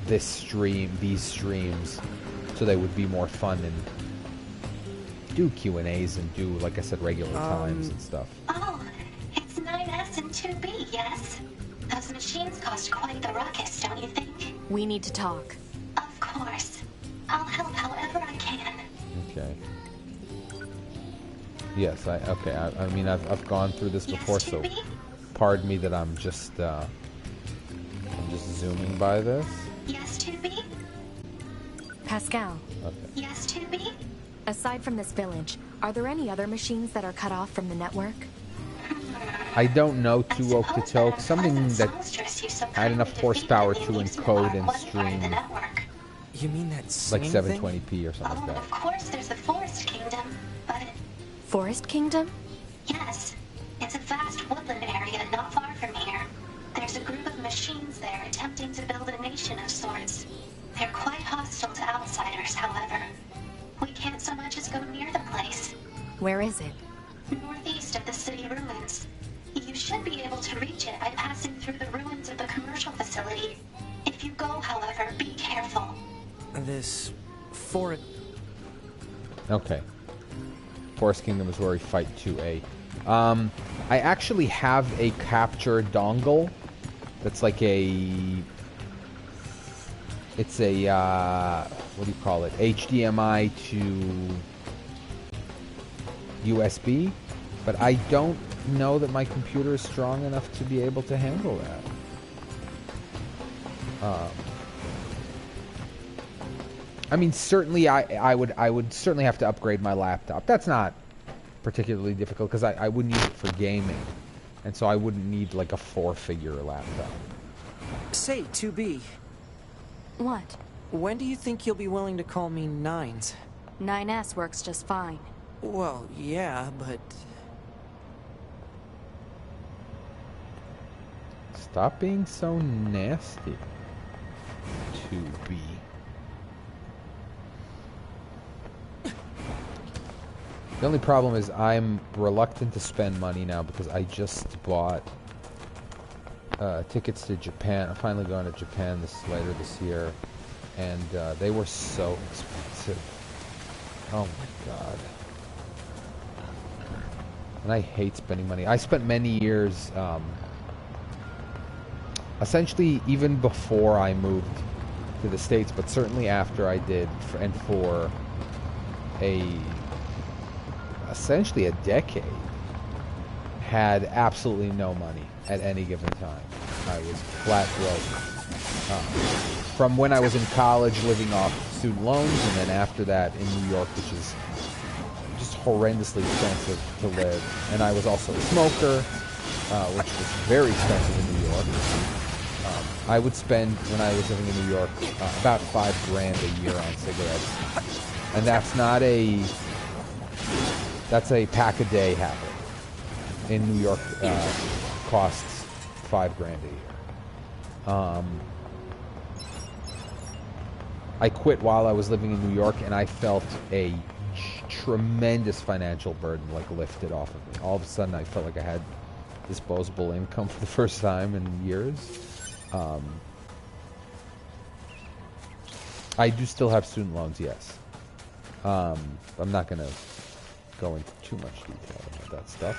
these streams so they would be more fun and do Q&As and do, like I said, regular times and stuff.
Oh, it's 9S and 2B, yes? Those machines cost quite the ruckus, don't you think?
We need to talk.
Of course. I'll help however I can.
Okay. Yes, I mean, I've gone through this before, so pardon me that I'm just zooming by this.
Yes, 2B?
Pascal.
Okay.
Yes, 2B?
Aside from this village, are there any other machines that are cut off from the network?
I don't know too woke to toke. Something that had enough horsepower to encode and stream.
You mean that
like 720p or something like that.
Of course, there's the Forest Kingdom, but...
Forest Kingdom?
Yes. It's a vast woodland area not far from here. There's a group of machines there attempting to build a nation of sorts. They're quite hostile to outsiders, however. We can't so much as go near the place.
Where is it?
Northeast of the city ruins. You should be able to reach it by passing through the ruins of the commercial facility. If you go, however, be careful.
This... for...
Okay. Forest Kingdom is where we fight 2A. I actually have a capture dongle. That's like a... It's a, what do you call it? HDMI to USB. But I don't know that my computer is strong enough to be able to handle that. I mean, certainly I would certainly have to upgrade my laptop. That's not particularly difficult because I would need it for gaming. And so I wouldn't need like a 4-figure laptop.
Say, 2B.
What?
When do you think you'll be willing to call me Nines?
9S works just fine.
Well, yeah, but...
Stop being so nasty, 2B. The only problem is I'm reluctant to spend money now because I just bought tickets to Japan. I'm finally going to Japan later this year, and they were so expensive. Oh my god. And I hate spending money. I spent many years, essentially even before I moved to the States, but certainly after I did, for essentially a decade, had absolutely no money at any given time. I was flat broke. From when I was in college living off student loans, and then after that in New York, which is just horrendously expensive to live. And I was also a smoker, which was very expensive in New York. I would spend, when I was living in New York, about $5 grand a year on cigarettes. And that's not that's a pack-a-day habit. In New York, costs $5 grand a year. I quit while I was living in New York, and I felt a tremendous financial burden like lifted off of me. All of a sudden, I felt like I had disposable income for the first time in years. I do still have student loans, yes. I'm not going to go into too much detail about that stuff.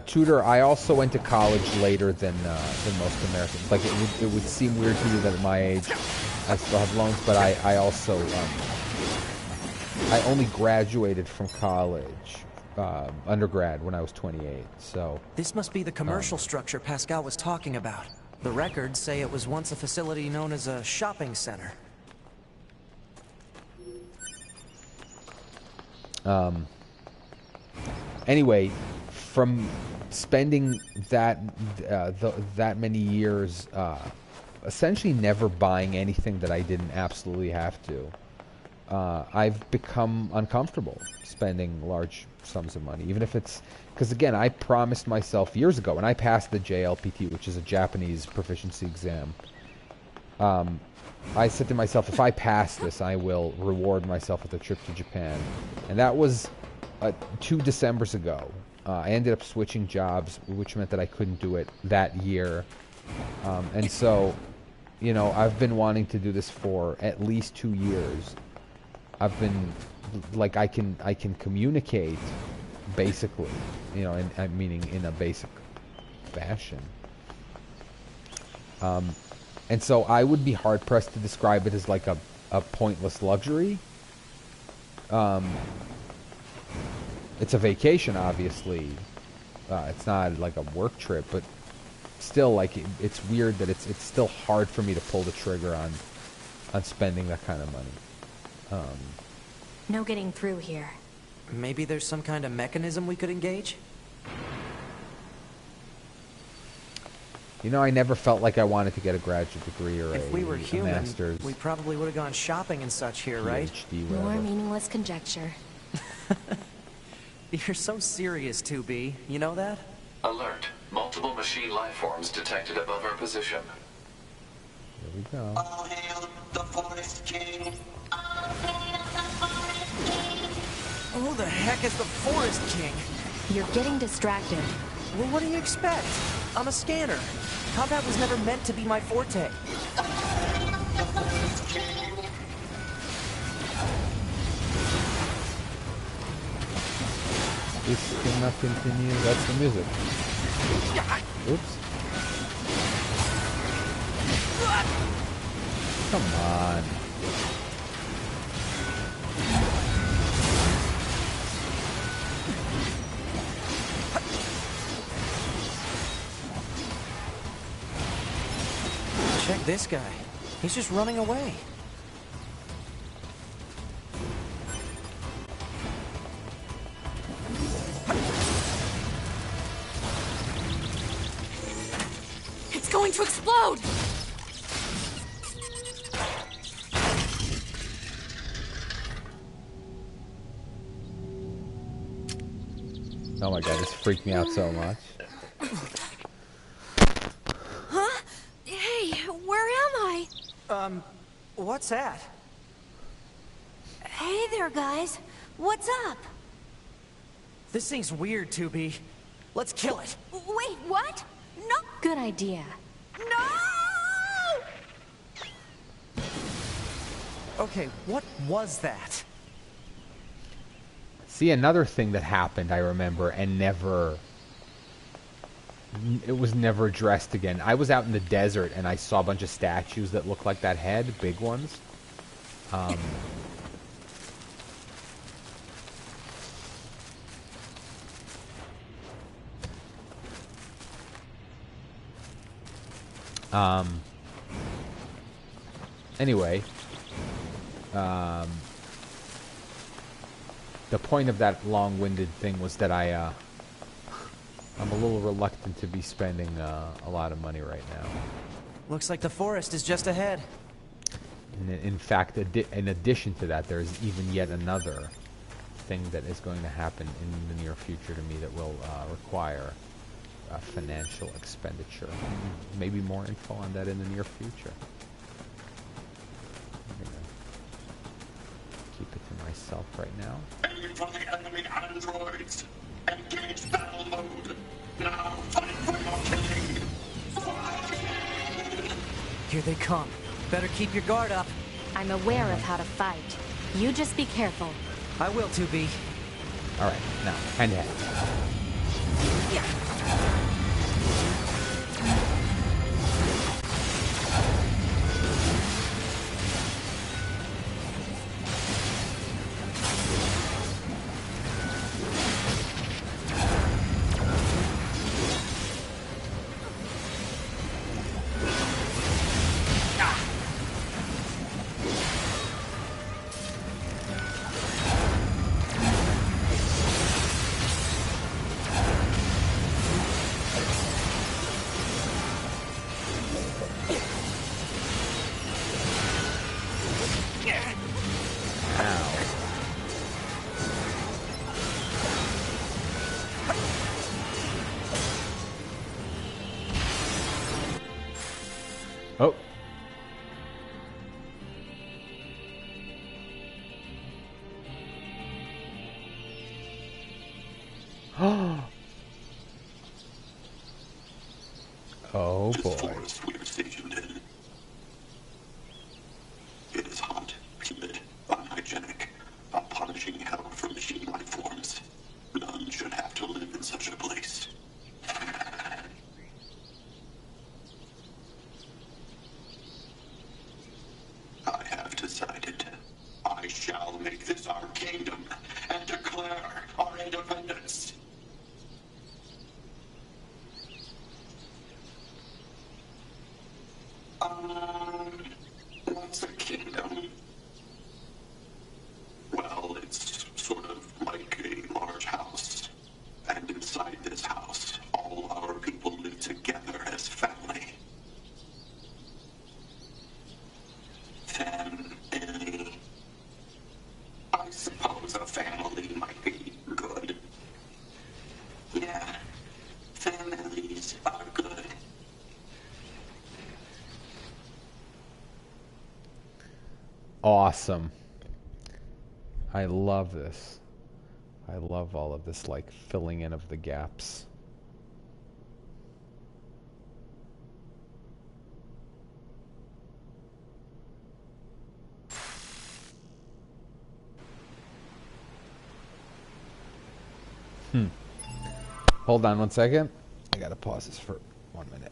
Tutor, I also went to college later than most Americans. Like, it would seem weird to you that at my age I still have loans, but I also I only graduated from college, undergrad, when I was 28. So
this must be the commercial structure Pascal was talking about. The records say it was once a facility known as a shopping center.
Anyway, from spending that many years, essentially never buying anything that I didn't absolutely have to, I've become uncomfortable spending large sums of money, even if it's because, again, I promised myself years ago when I passed the JLPT, which is a Japanese proficiency exam. I said to myself, if I pass this, I will reward myself with a trip to Japan, and that was 2 Decembers ago. I ended up switching jobs, which meant that I couldn't do it that year, and so, you know, I've been wanting to do this for at least 2 years. I've been, like, I can communicate, basically, you know, meaning in a basic fashion. And so I would be hard-pressed to describe it as like a pointless luxury. It's a vacation, obviously. It's not like a work trip, but still, like, it's weird that it's still hard for me to pull the trigger on spending that kind of money.
No getting through here.
Maybe there's some kind of mechanism we could engage?
You know, I never felt like I wanted to get a graduate degree or
if we were human,
master's.
We probably would have gone shopping and such here, right?
More meaningless conjecture.
You're so serious, 2B. You know that?
Alert. Multiple machine life forms detected above our position.
Here we go.
All hail the Forest King. All hail the Forest King.
Who the heck is the Forest King?
You're getting distracted.
Well, what do you expect? I'm a scanner. Combat was never meant to be my forte.
This cannot continue. That's the music. Oops. Come on.
Check this guy. He's just running away.
It's going to explode!
Oh my god, this freaked me out so much.
Huh? Hey, where am I?
What's that?
Hey there, guys. What's up?
This thing's weird, 2B. Let's kill it.
Wait, what? No!
Good idea.
No!
Okay, what was that?
See, another thing that happened, I remember, and it was never addressed again. I was out in the desert, and I saw a bunch of statues that looked like that head, big ones. Anyway, the point of that long-winded thing was that I'm a little reluctant to be spending a lot of money right now.
Looks like the forest is just ahead.
And in fact, in addition to that, there's even yet another thing that is going to happen in the near future to me that will require financial expenditure. Maybe more info on that in the near future. I'm gonna keep it to myself right now.
Aim for the enemy androids. Engage battle mode. Now fight for your king. Fight!
Here they come. Better keep your guard up.
I'm aware of how to fight. You just be careful.
I will, 2B.
Alright, now, hand to hand. Oh. Oh boy.
This forest we are stationed in. It is hot, humid, unhygienic, a punishing hell for machine life forms. None should have to live in such a place. I have decided. I shall make this our kingdom and declare our independence. What's a kingdom? Well, it's sort of like a large house. And inside this house, all our people live together as family. Family. I suppose a
awesome. I love this. I love all of this, like, filling in of the gaps. Hold on 1 second. I gotta pause this for 1 minute.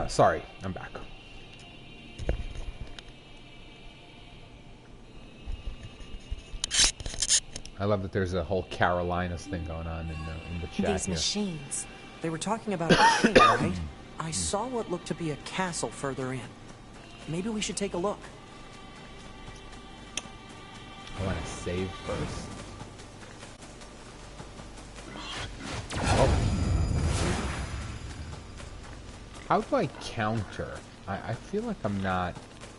Sorry, I'm back. I love that there's a whole Carolinas thing going on in the chat.
These
here.
machines. They were talking about a king, right? I saw what looked to be a castle further in. Maybe we should take a look.
I want to save first. Oh. How do I counter? I feel like I'm not,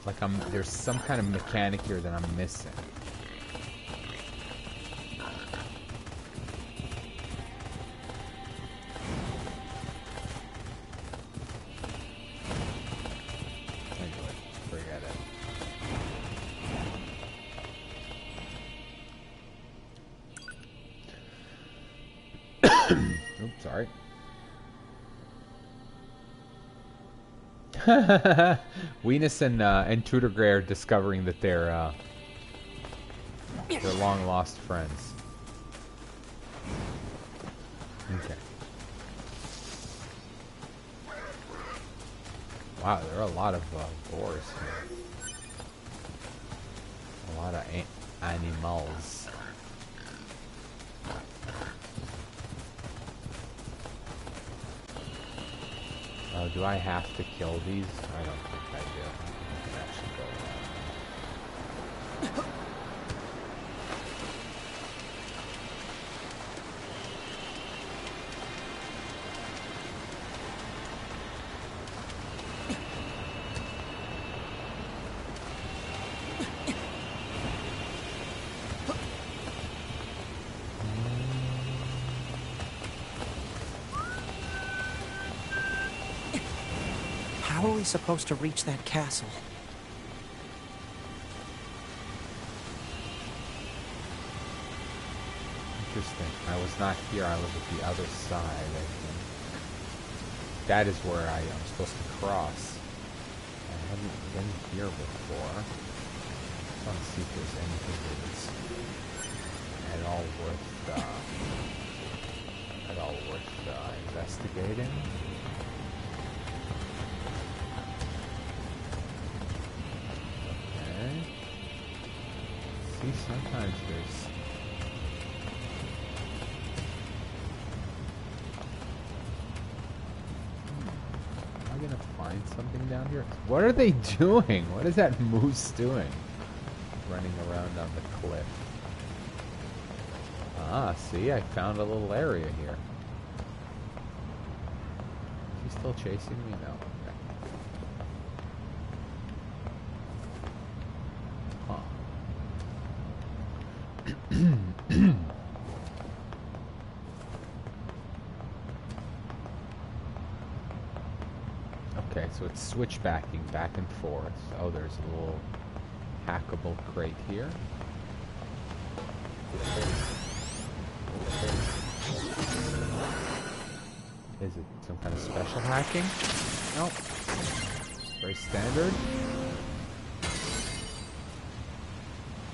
like there's some kind of mechanic here that I'm missing. Anyway, forget it. Oops, sorry. Weenus and Tudor Gray are discovering that they're long lost friends. Okay. Wow, there are a lot of boars here. A lot of animals. Oh, do I have to kill these? I don't think I do. I can actually go around.
How are we supposed to reach that castle?
Interesting. I was not here. I was at the other side, I think. That is where I am supposed to cross. I haven't been here before. I want to see if there's anything that's at all worth investigating. Okay. See, sometimes there's... Am I gonna find something down here? What are they doing? What is that moose doing? Running around on the cliff. Ah, see, I found a little area here. Is he still chasing me? No. Okay. Huh. so it's switchbacking back and forth. Oh, there's a little hackable crate here. Is it some kind of special hacking? Nope. Very standard.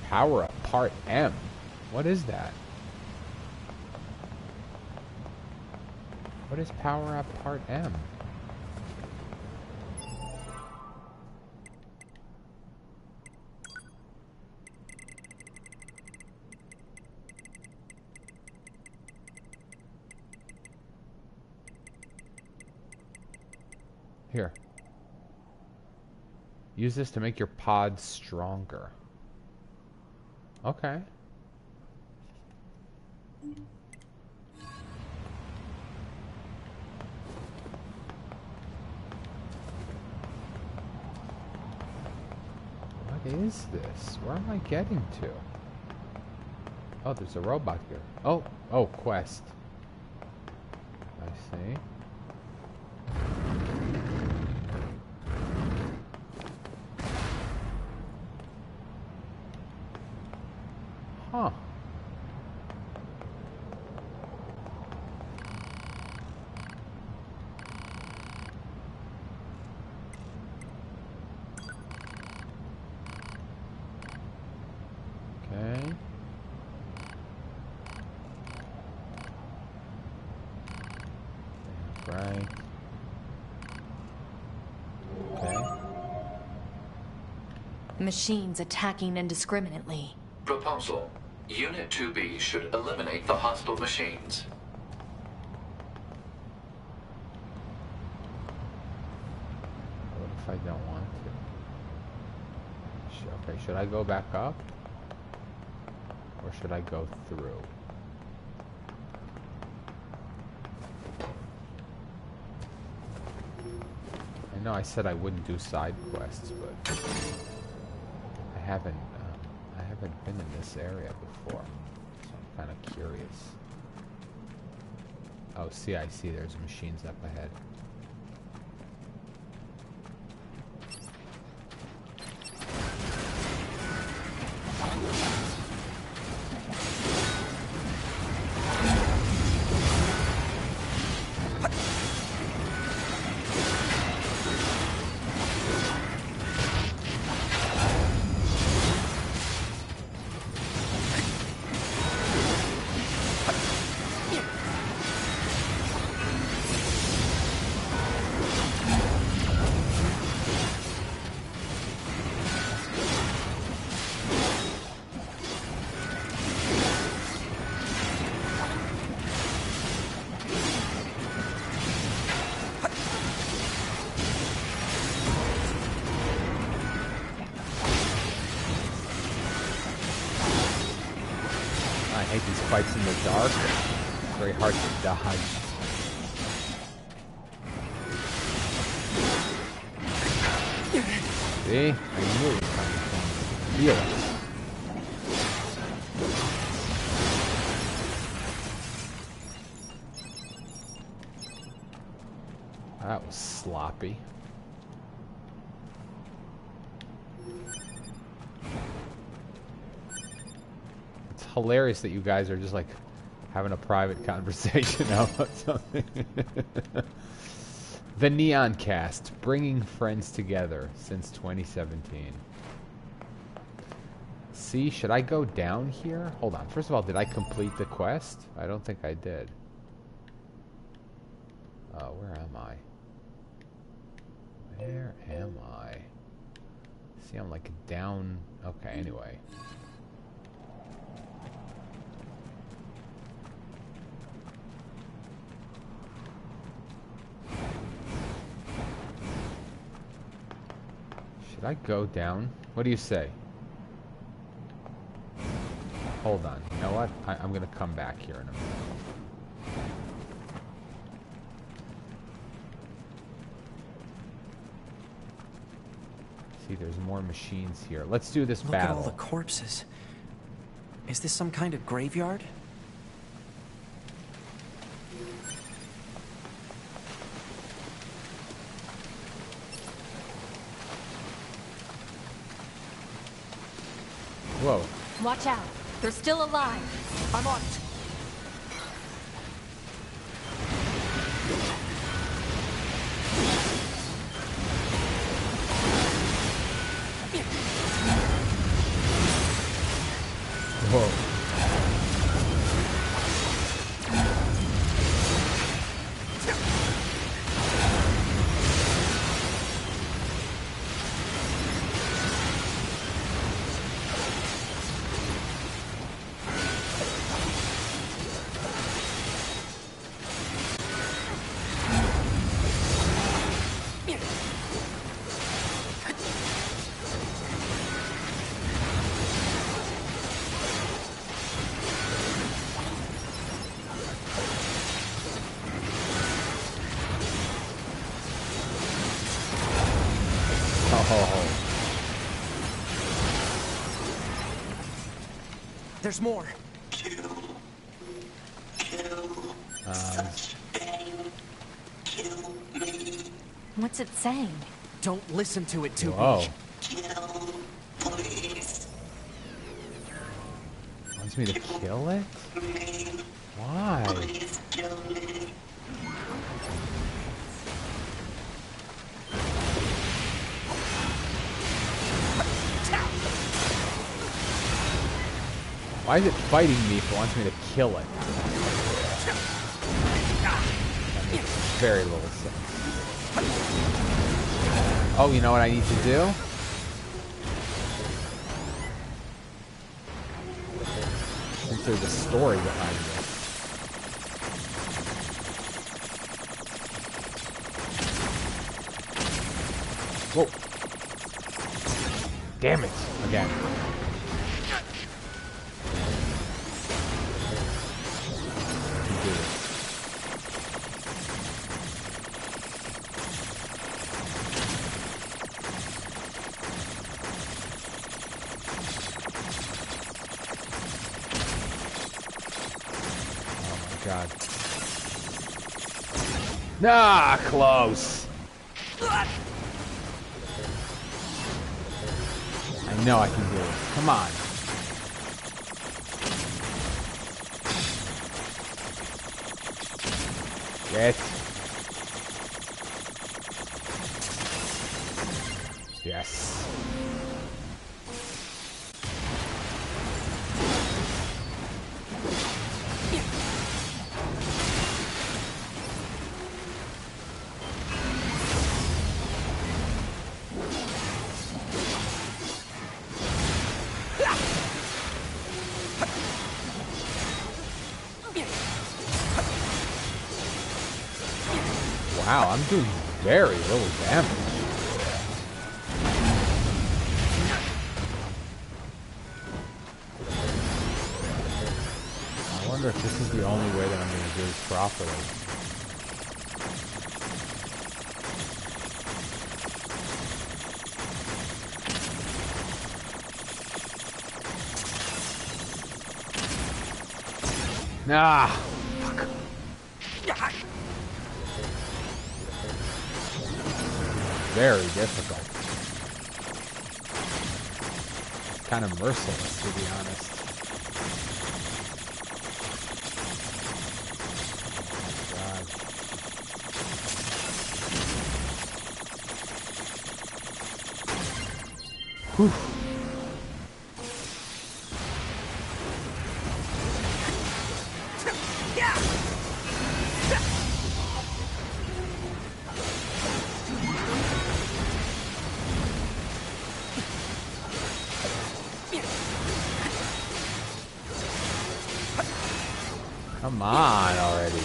Power up part M. What is that? What is power up part M? Here. Use this to make your pod stronger. Okay. What is this? Where am I getting to? Oh, there's a robot here. Oh, quest. I see. Huh. Okay. Right. Okay.
Machines attacking indiscriminately.
Proposal. Unit 2B should eliminate the hostile machines.
What if I don't want to? Okay, should I go back up? Or should I go through? I know I said I wouldn't do side quests, but I haven't been in this area before, so I'm kind of curious. Oh, see, I see there's machines up ahead. I hate these fights in the dark. It's very hard to dodge. See? I knew it was coming from. Feel it. That was sloppy. Hilarious that you guys are just like having a private conversation about something. The Neon Cast, bringing friends together since 2017. See, should I go down here? Hold on. First of all, did I complete the quest? I don't think I did. Where am I? Where am I? See, I'm like down. Okay, anyway. Should I go down? What do you say? Hold on. You know what? I'm going to come back here in a minute. See, there's more machines here. Let's do this battle.
Look at all the corpses. Is this some kind of graveyard?
Whoa.
Watch out. They're still alive.
I'm on it.
Whoa.
There's more.
What's it saying?
Don't listen to it too
Whoa.
much.
Wants me to kill it? Why? Why is it fighting me if it wants me to kill it? That makes very little sense. Oh, you know what I need to do? Since there's a story behind this. Whoa. Damn it. Again. Ah, close. I know I can do it. Come on. Get. Yes. Wow, I'm doing very little damage. I wonder if this is the only way that I'm going to do this properly. Ah! Fuck. Very difficult. Kind of merciless, to be honest. Oh, God. Whew. Come on already.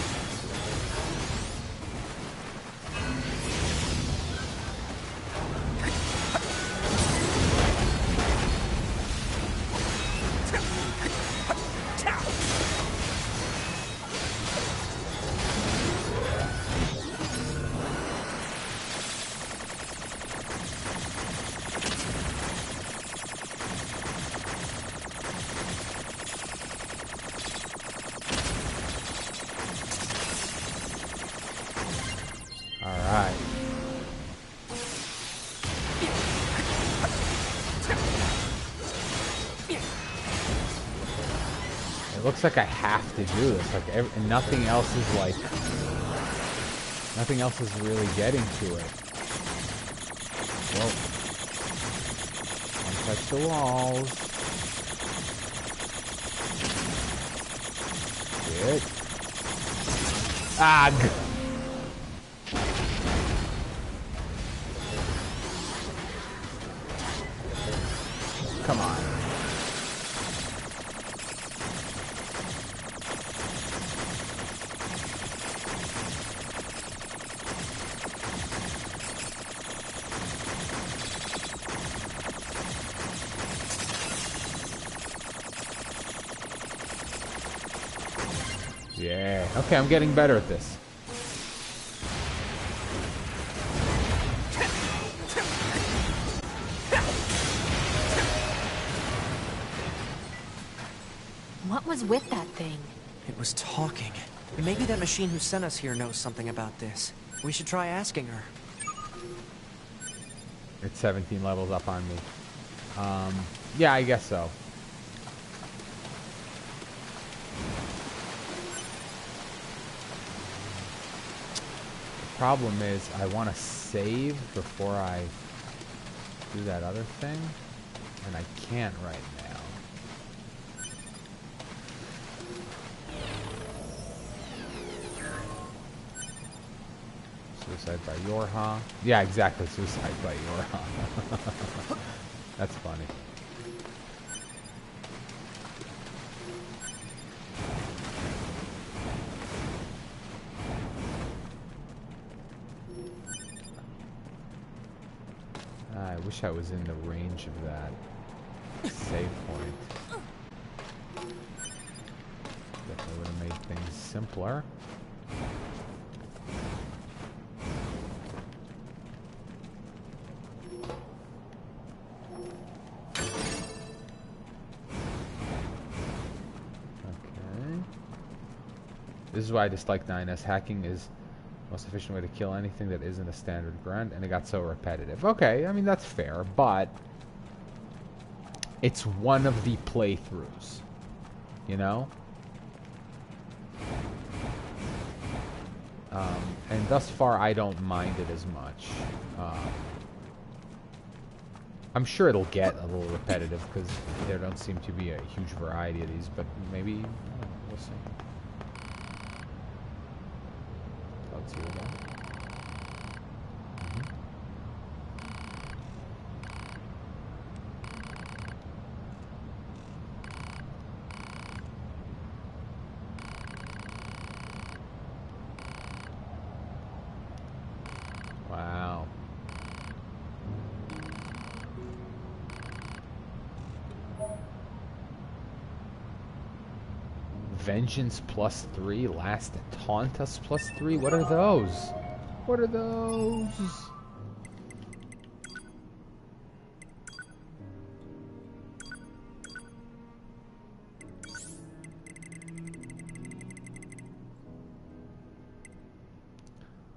Looks like I have to do this. Like, nothing else is like... Nothing else is really getting to it. Whoa. Don't touch the walls. Shit. Ah! Come on. Yeah. Okay, I'm getting better at this.
What was with that thing?
It was talking. Maybe that machine who sent us here knows something about this. We should try asking her.
It's 17 levels up on me. Yeah, I guess so. The problem is I want to save before I do that other thing, and I can't right now. Suicide by Yorha. Yeah, exactly. Suicide by Yorha. That's funny. I wish I was in the range of that save point. Definitely would have made things simpler. This is why I dislike 9S. Hacking is the most efficient way to kill anything that isn't a standard grunt, and it got so repetitive. Okay, I mean, that's fair, but it's one of the playthroughs, you know? And thus far, I don't mind it as much. I'm sure it'll get a little repetitive, because there don't seem to be a huge variety of these, but maybe, I don't know, we'll see. Let's see again. Wow. Vengeance +3, last taunt us +3. What are those? What are those?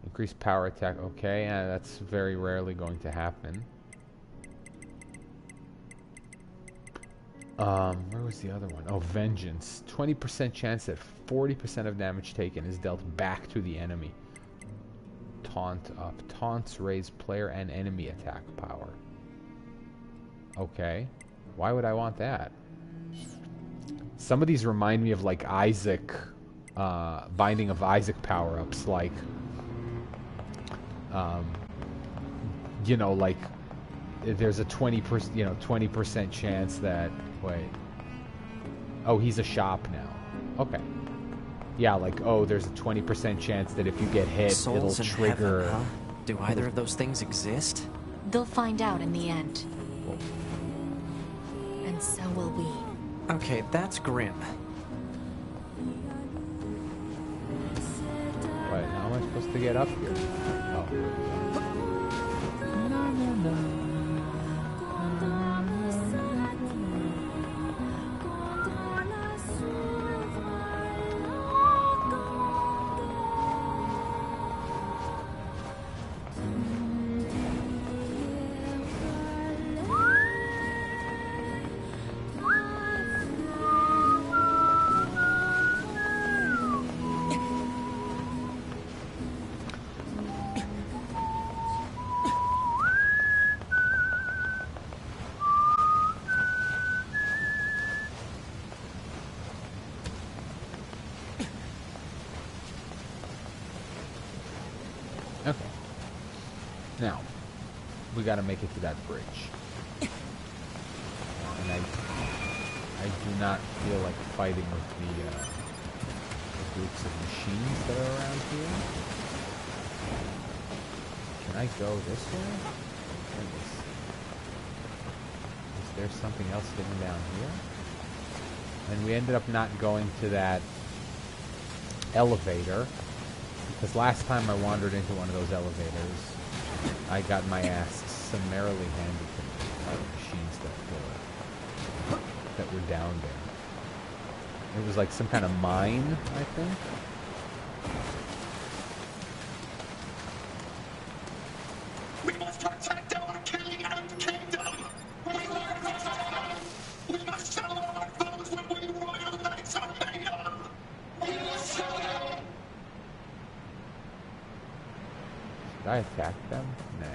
Increased power attack. Okay, that's very rarely going to happen. Where was the other one? Oh, Vengeance. 20% chance that 40% of damage taken is dealt back to the enemy. Taunt up. Taunts raise player and enemy attack power. Okay. Why would I want that? Some of these remind me of like Isaac, Binding of Isaac power-ups, like, you know, like, there's a 20% chance that, wait. Oh, he's a shop now. Okay. Yeah, like, oh, there's a 20% chance that if you get hit,
Souls
it'll trigger...
in heaven, huh? Do either of those things exist?
They'll find out in the end. And so will we.
Okay, that's grim.
Wait, how am I supposed to get up here? Oh. Okay. Now, we gotta make it to that bridge. And I do not feel like fighting with the groups of machines that are around here. Can I go this way? Is there something else hidden down here? And we ended up not going to that elevator, because last time I wandered into one of those elevators, I got my ass summarily handed to me by the machines that were down there. It was like some kind of mine, I think.
We must protect our king and kingdom. We must show our foes what we royal knights are made of. We must show them.
Should I attack them? Nah.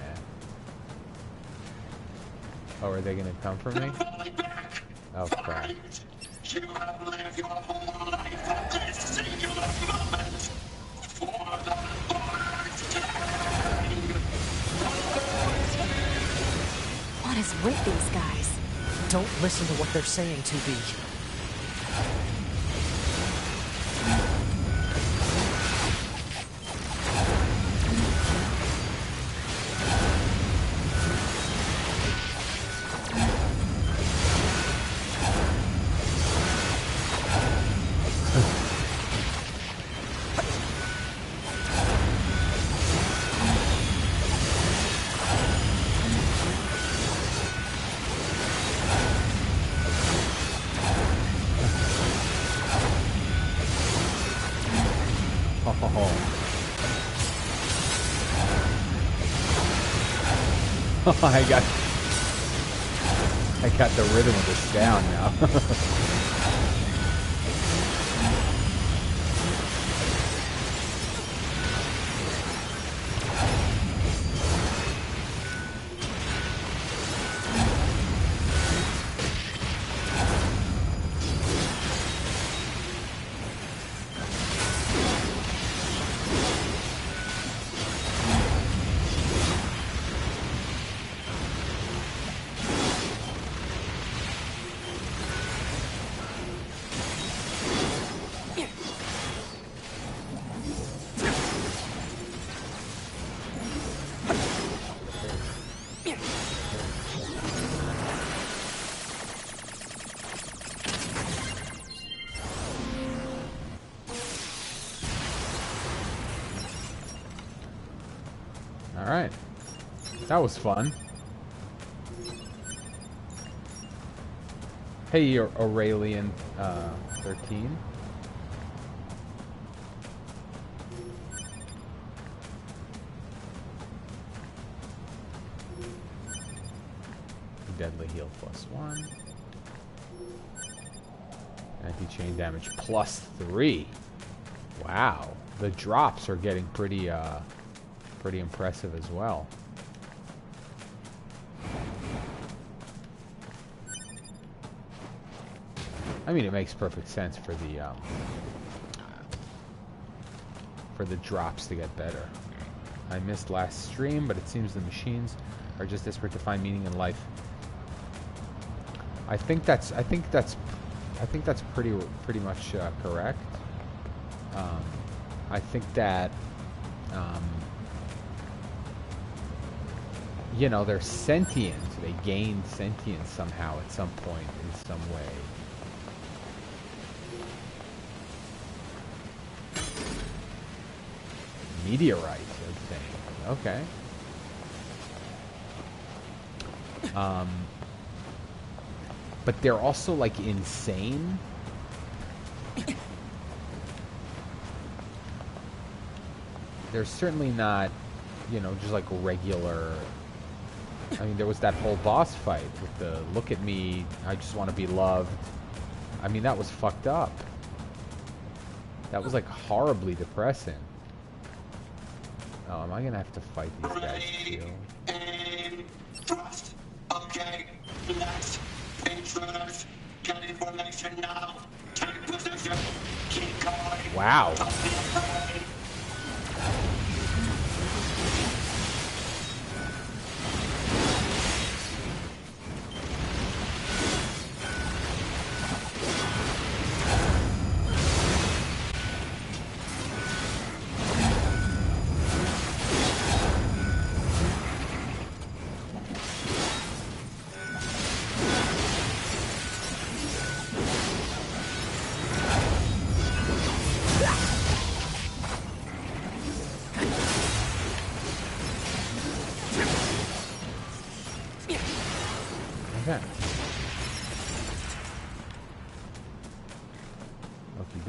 Oh, are they gonna come for me? Oh crap.
You have lived your whole life for this singular moment. For the Lord's King.
What is with these guys? Don't listen to what they're saying, 2B.
I got the rhythm of this down now. Alright. That was fun. Hey, Aurelian 13. Deadly heal +1. Anti-chain damage +3. Wow. The drops are getting pretty impressive as well. I mean, it makes perfect sense for the drops to get better. I missed last stream, but it seems the machines are just desperate to find meaning in life. I think that's pretty much correct. I think that you know, they're sentient. They gained sentience somehow at some point in some way. Meteorite, I think. Okay. But they're also like insane. They're certainly not, you know, just like regular. I mean, there was that whole boss fight with the "look at me, I just want to be loved." I mean, that was fucked up. That was like horribly depressing. Oh, am I gonna have to fight these guys too?
Aim, thrust. Okay, next. Intruders, get information now. Take position. Keep going.
Wow.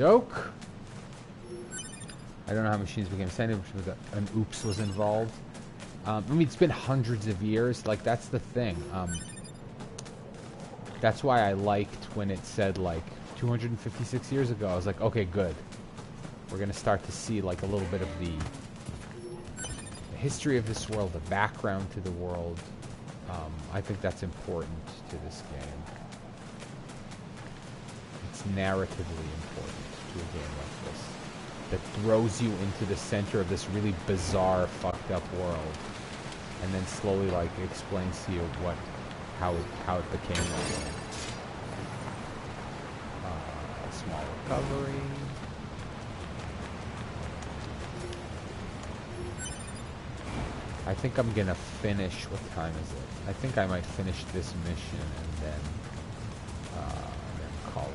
joke. I don't know how machines became sentient, which was an oops was involved. I mean, it's been hundreds of years. Like, that's the thing. That's why I liked when it said, like, 256 years ago. I was like, okay, good. We're going to start to see, like, a little bit of the history of this world, the background to the world. I think that's important to this game. It's narratively important to a game like this. That throws you into the center of this really bizarre, fucked up world. And then slowly, like, explains to you how it became that way. Small recovery. I think I'm gonna finish. What time is it? I think I might finish this mission and then call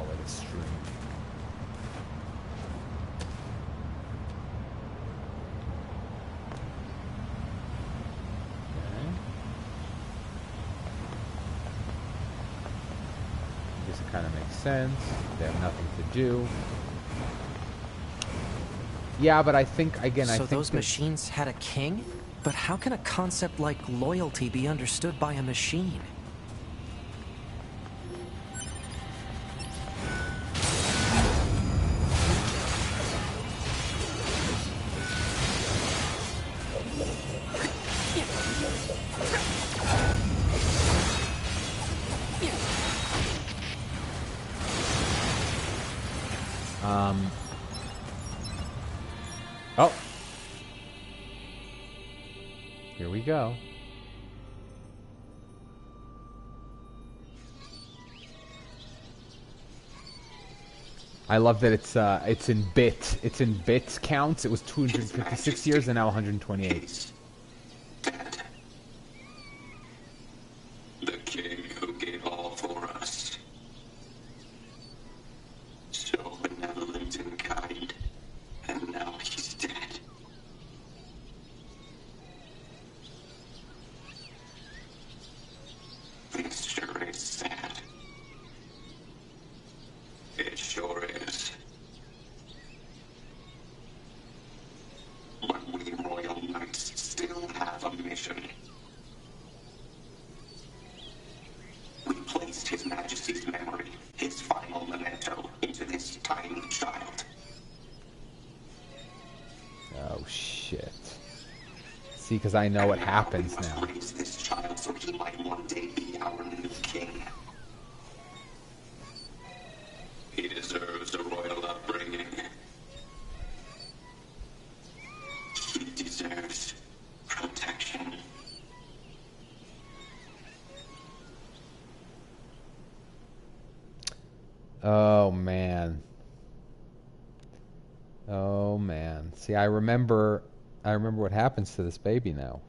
it a stream. Kind of makes sense. They have nothing to do. Yeah, but I think, again, I think
those machines had a king? But how can a concept like loyalty be understood by a machine?
Oh. Here we go. I love that it's in bits. It's in bits counts. It was 256 years and now 128.
The king who gave all for us. So benevolent and kind. And now he's dead. This sure is sad. It sure is. But we Royal Knights still have a mission. We placed His Majesty's memory, his final memento, into this tiny child.
Oh, shit. See, because I know what happens now.
Raise this child so he might one day be our new king. He deserves a royal upbringing. He deserves protection.
Oh, man. Oh, man. See, I remember what happens to this baby now.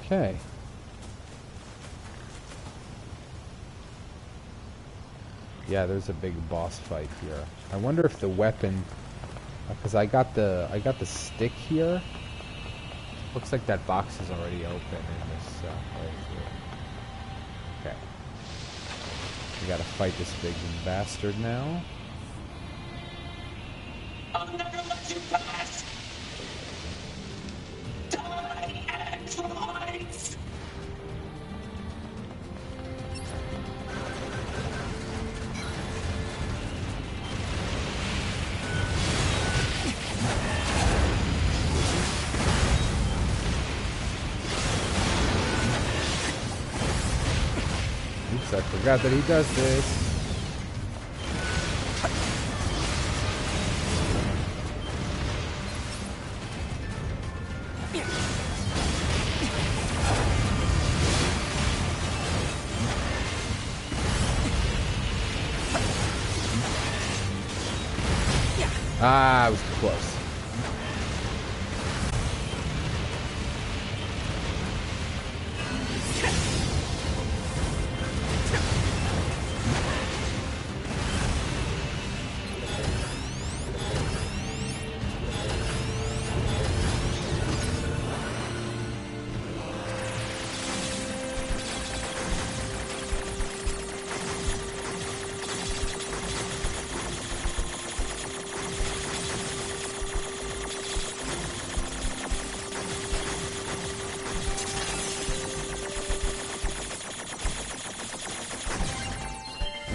Okay. Yeah, there's a big boss fight here. I wonder if the weapon, because I got the stick here. Looks like that box is already open in this right here. Okay. We gotta fight this big bastard now.
I'll never let you pass. Die, androids!
Oops, I forgot that he does this. Ah, I was too close.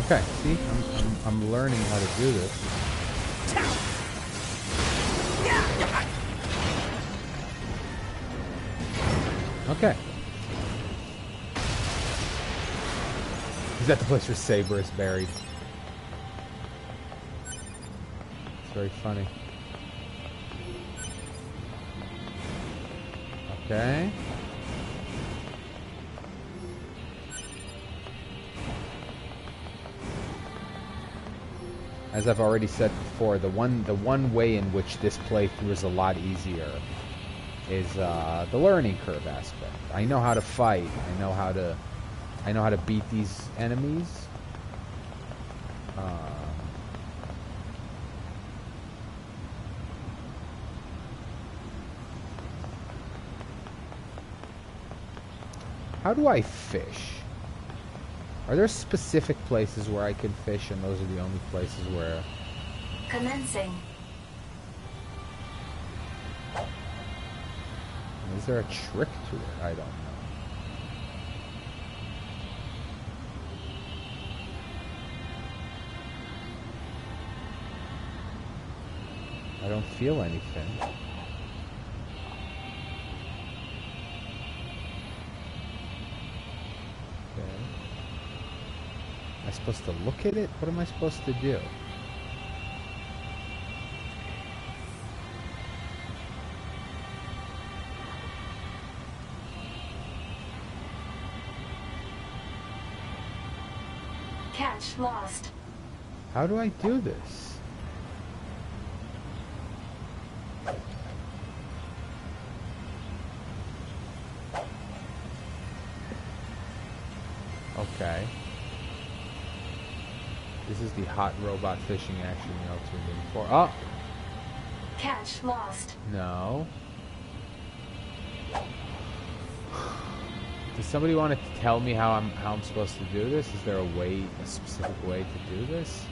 Okay, see? I'm learning how to do this. Okay. Is that the place where Saber is buried? It's very funny. Okay. As I've already said before, the one way in which this playthrough is a lot easier is the learning curve aspect. I know how to fight. I know how to beat these enemies. How do I fish? Are there specific places where I can fish, and those are the only places where...
Commencing.
Is there a trick to it? I don't know. I don't feel anything. Am I supposed to look at it? What am I supposed to do?
Catch lost.
How do I do this? Okay. This is the hot robot fishing action in Ultimate 4. Oh!
Catch lost.
No. Does somebody want to tell me how I'm supposed to do this? Is there a specific way to do this?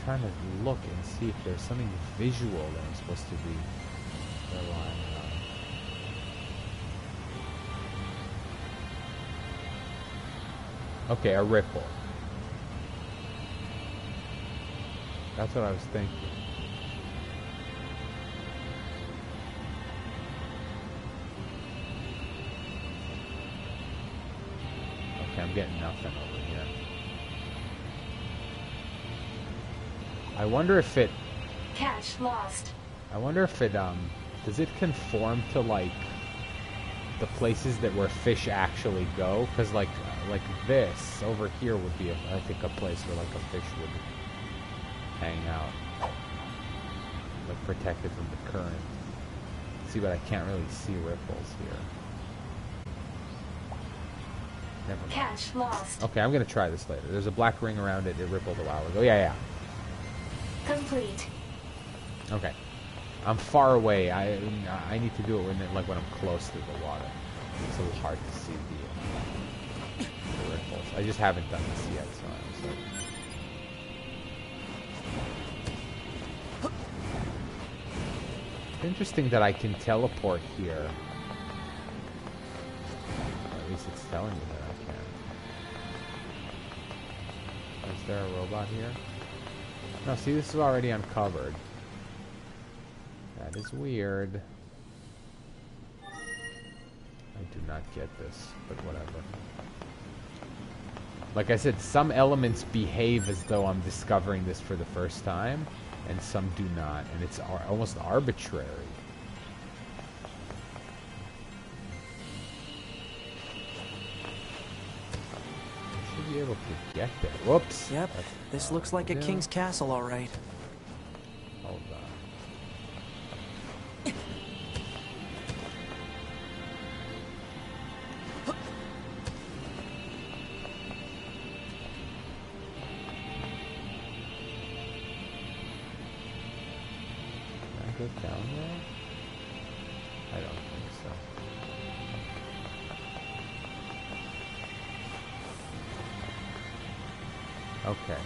Trying to look and see if there's something visual that I'm supposed to be relying on. Okay, a ripple. That's what I was thinking. Okay, I'm getting nothing over here. I wonder if it...
Catch lost.
I wonder if it, does it conform to, like, the places that where fish actually go? Because, like this over here would be, I think, a place where, like, a fish would hang out. Like, protected from the current. See, but I can't really see ripples here. Never mind.
Catch lost.
Okay, I'm gonna try this later. There's a black ring around it. It rippled a while ago. Yeah.
Complete.
Okay. I'm far away. I need to do it when I'm close to the water. It's a little hard to see the ripples. I just haven't done this yet, so it's interesting that I can teleport here. Or at least it's telling me that I can. Is there a robot here? No, see, this is already uncovered. That is weird. I do not get this, but whatever. Like I said, some elements behave as though I'm discovering this for the first time, and some do not, and it's almost arbitrary. Be able to get there. Whoops.
Yep, this looks like a king's castle, all right.
Hold on. go down there? I don't think so. Okay.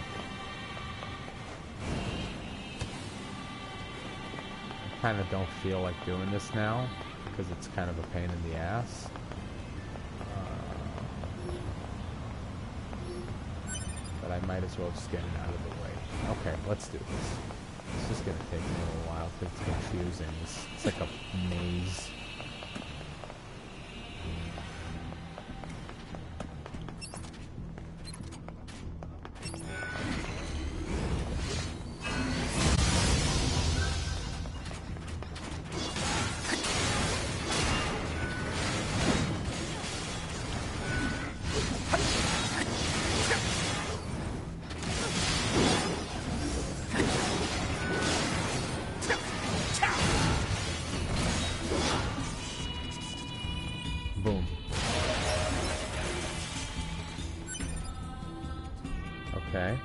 I kind of don't feel like doing this now, because it's kind of a pain in the ass. But I might as well just get it out of the way. Okay, let's do this. It's just going to take me a little while, because it's confusing. It's like a maze. Boom. Okay.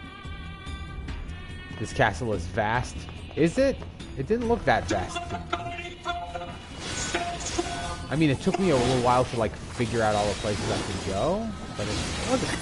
This castle is vast. Is it? It didn't look that vast to me. I mean, it took me a little while to, like, figure out all the places I could go, but it wasn't.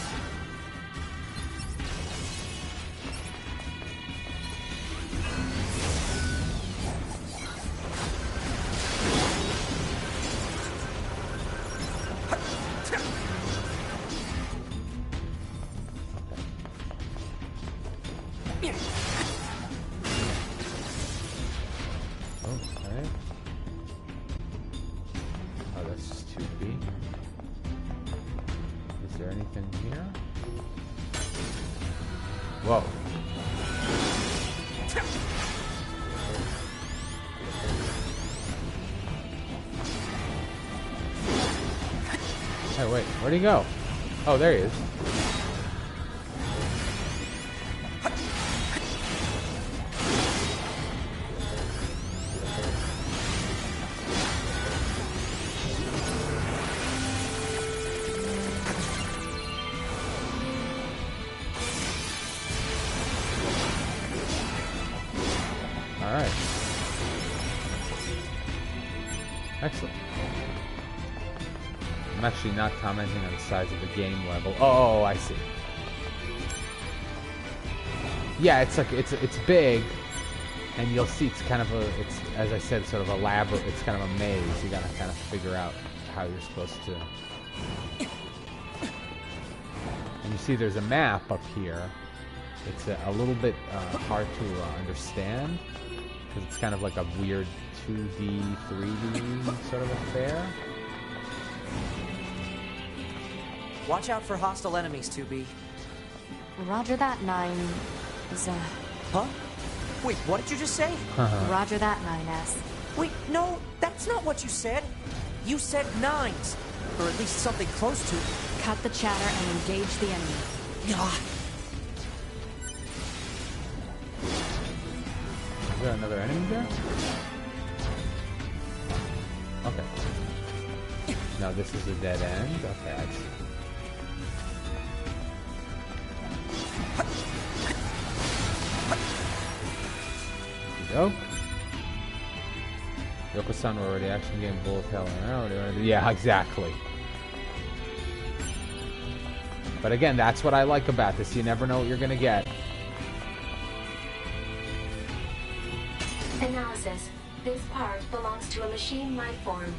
Whoa. Hey, wait, where'd he go? Oh, there he is. Alright. Excellent. I'm actually not commenting on the size of the game level. Oh, I see. Yeah, it's like it's big, and you'll see it's kind of it's, as I said, sort of a labyrinth. It's kind of a maze. You gotta kind of figure out how you're supposed to. And you see, there's a map up here. It's a little bit hard to understand, because it's kind of like a weird 2D, 3D sort of affair.
Watch out for hostile enemies, 2B.
Roger that, 9.
Huh? Wait, what did you just say?
Roger that, 9S.
Wait, no, that's not what you said. You said 9s. Or at least something close to it.
Cut the chatter and engage the enemy.
Ah.
Is there another enemy there? Okay. No, this is a dead end? Okay, I see. Go. Yoko-san were already action game bullet hell. Yeah, exactly. But again, that's what I like about this. You never know what you're gonna get.
Analysis. This part belongs to a machine life form.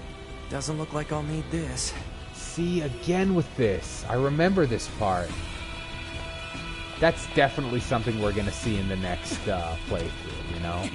Doesn't look like I'll need this.
See, again with this. I remember this part. That's definitely something we're gonna see in the next playthrough, you know?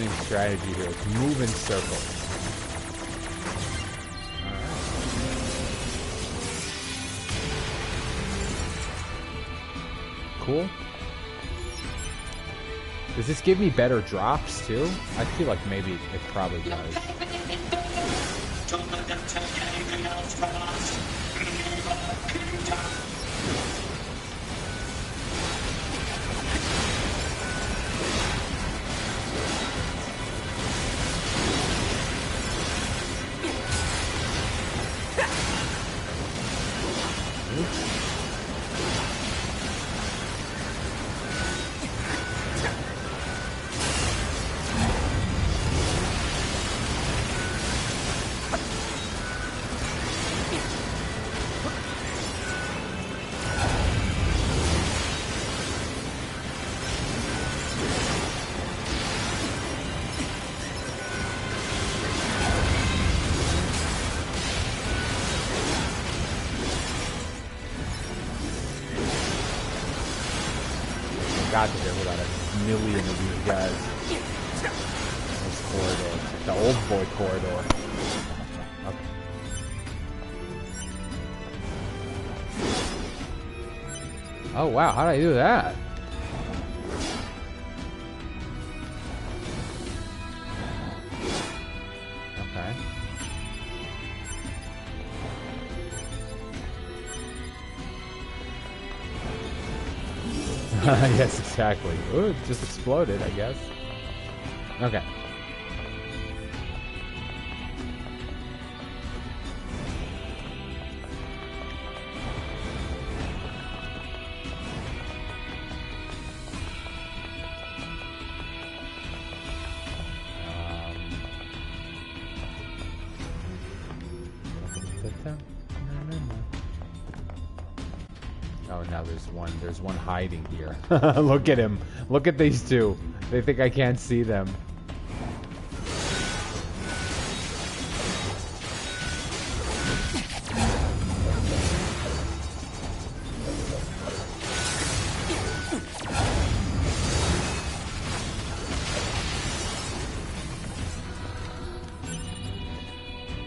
winning strategy here. It's move in circles. Cool. Does this give me better drops too? I feel like maybe it probably does.
Don't let them take anything else from us.
Got to get without a million of these guys. This corridor. The old boy corridor. Okay. Oh wow, how did I do that? Okay. Yes, exactly. Ooh, it just exploded, I guess. Okay. Oh, now there's one hiding here. Look at him. Look at these two. They think I can't see them.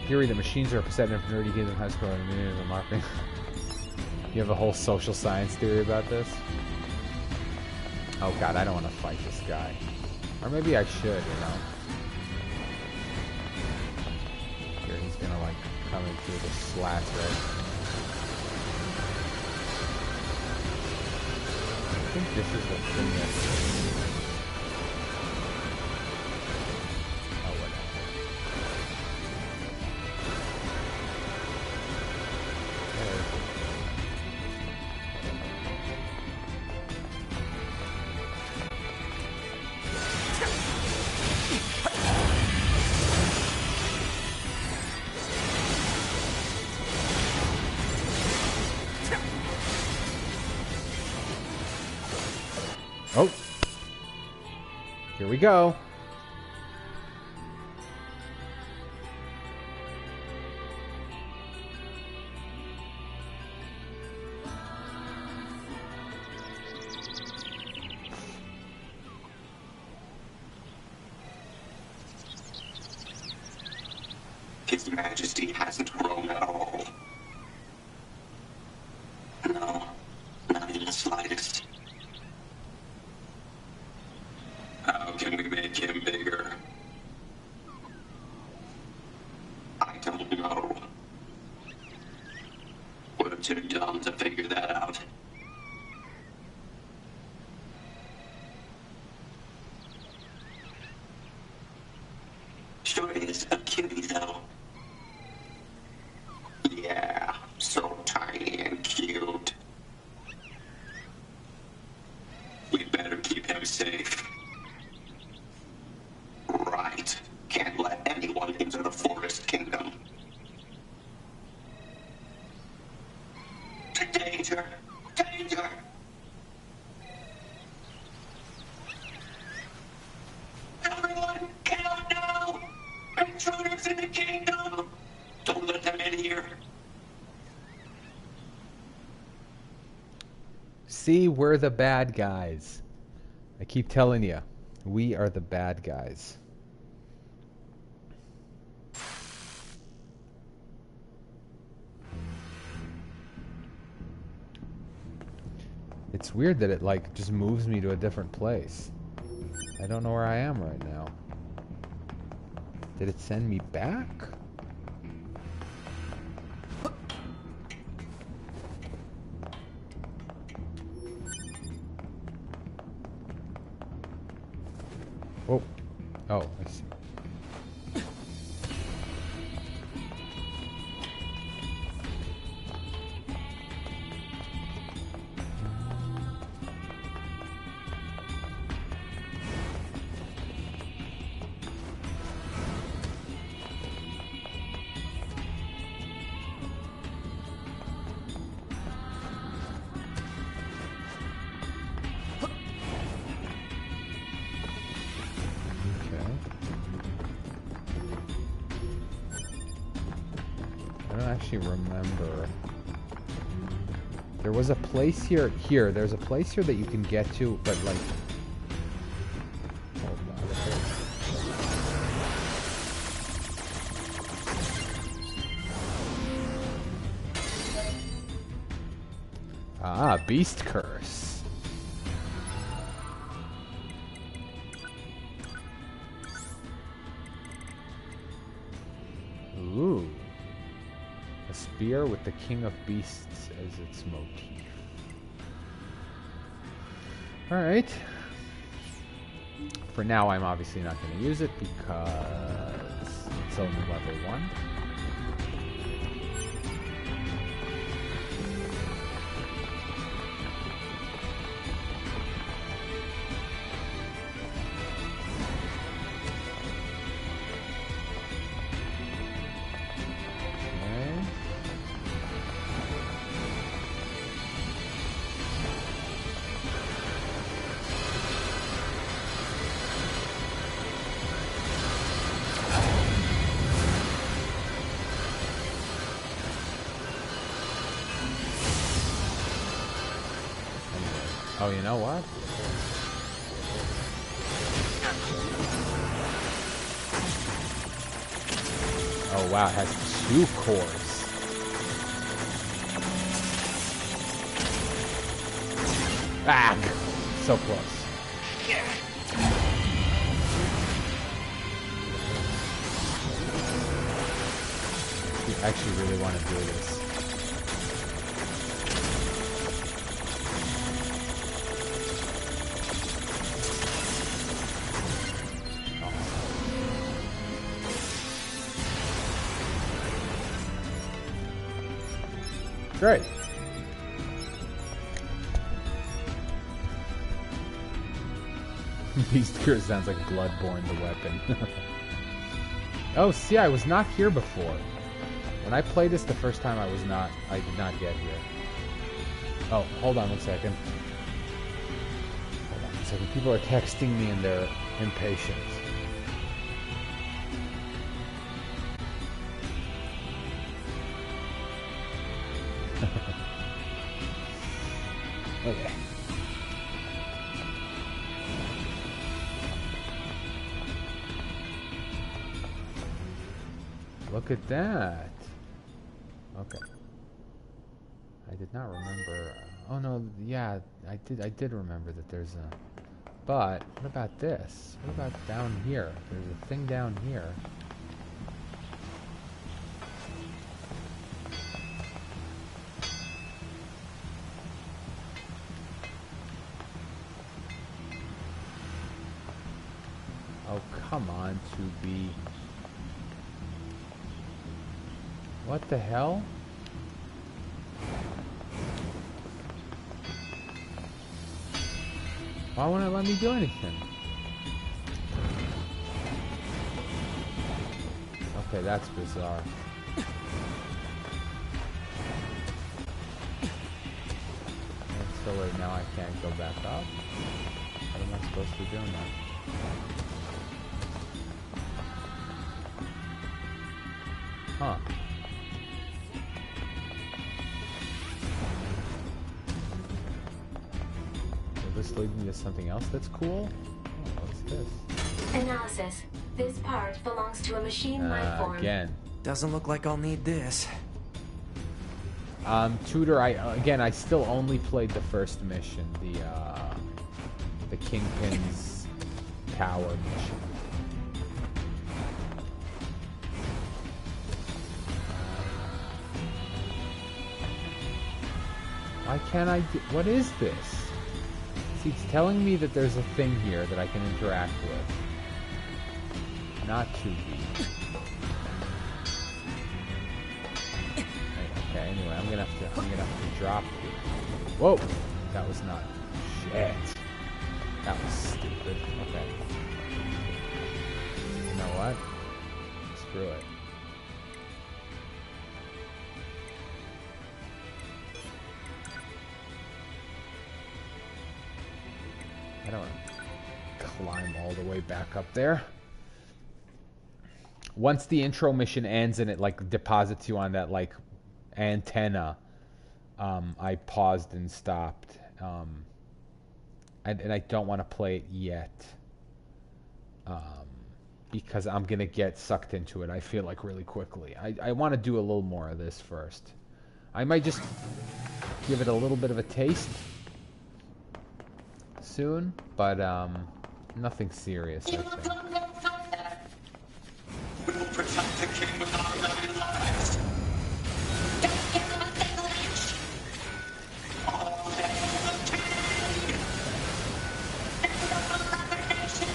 Theory that machines are a set of nerdy kids in high school and marketing. You have a whole social science theory about this? Oh god, I don't want to fight this guy. Or maybe I should, you know? Here, he's gonna like come in through the slats, right? I think this is the thing that... Oh, here we go.
His Majesty hasn't grown at all. No, not in the slightest. How can we make him bigger? I don't know. We're too dumb to figure that out. Sure is a cutie, though. Yeah, so tiny and cute. We'd better keep him safe. Right. Can't let anyone into the Forest Kingdom. Danger! Danger! Everyone, get out now! Intruders in the kingdom! Don't let them in here.
See, we're the bad guys. I keep telling you, we are the bad guys. It's weird that it, like, just moves me to a different place. I don't know where I am right now. Did it send me back? Oh. Oh, I see. Remember, there was a place here. There's a place here that you can get to, but like, hold on. Ah, Beast Curse. Ooh. Spear with the King of Beasts as its motif. Alright. For now, I'm obviously not going to use it because it's only level 1. Oh, you know what? Oh wow, it has 2 cores. Ah! So close. You actually really want to do this. Great. Beast Curse sounds like Bloodborne, the weapon. Oh, see, I was not here before. When I played this the first time, I did not get here. Oh, hold on one second. Hold on one second. People are texting me and they're impatient. Okay. Look at that. Okay. I did not remember. Oh no, yeah, I did remember that there's a. But what about this? What about down here? There's a thing down here. Oh, come on, 2B. What the hell? Why won't it let me do anything? Okay, that's bizarre. So wait, now I can't go back up? What am I supposed to be doing now? Huh. Will this lead me to something else that's cool? Oh, what's this?
Analysis. This part belongs to a machine life form.
Again.
Doesn't look like I'll need this.
Tutor, I still only played the first mission, the Kingpin's Tower mission. Why can't I do... What is this? See, it's telling me that there's a thing here that I can interact with. Not 2B. Okay, anyway, I'm gonna have to drop here. Whoa! That was not... Shit. That was stupid. Okay. You know what? Screw it. I don't want to climb all the way back up there. Once the intro mission ends and it like deposits you on that like antenna, I paused and stopped. And I don't want to play it yet. Because I'm going to get sucked into it, I feel like, really quickly. I want to do a little more of this first. I might just give it a little bit of a taste soon, but nothing serious, I think.
We will protect the king with our very lives. Don't give them a single inch. All day the king. Stand up for another nation.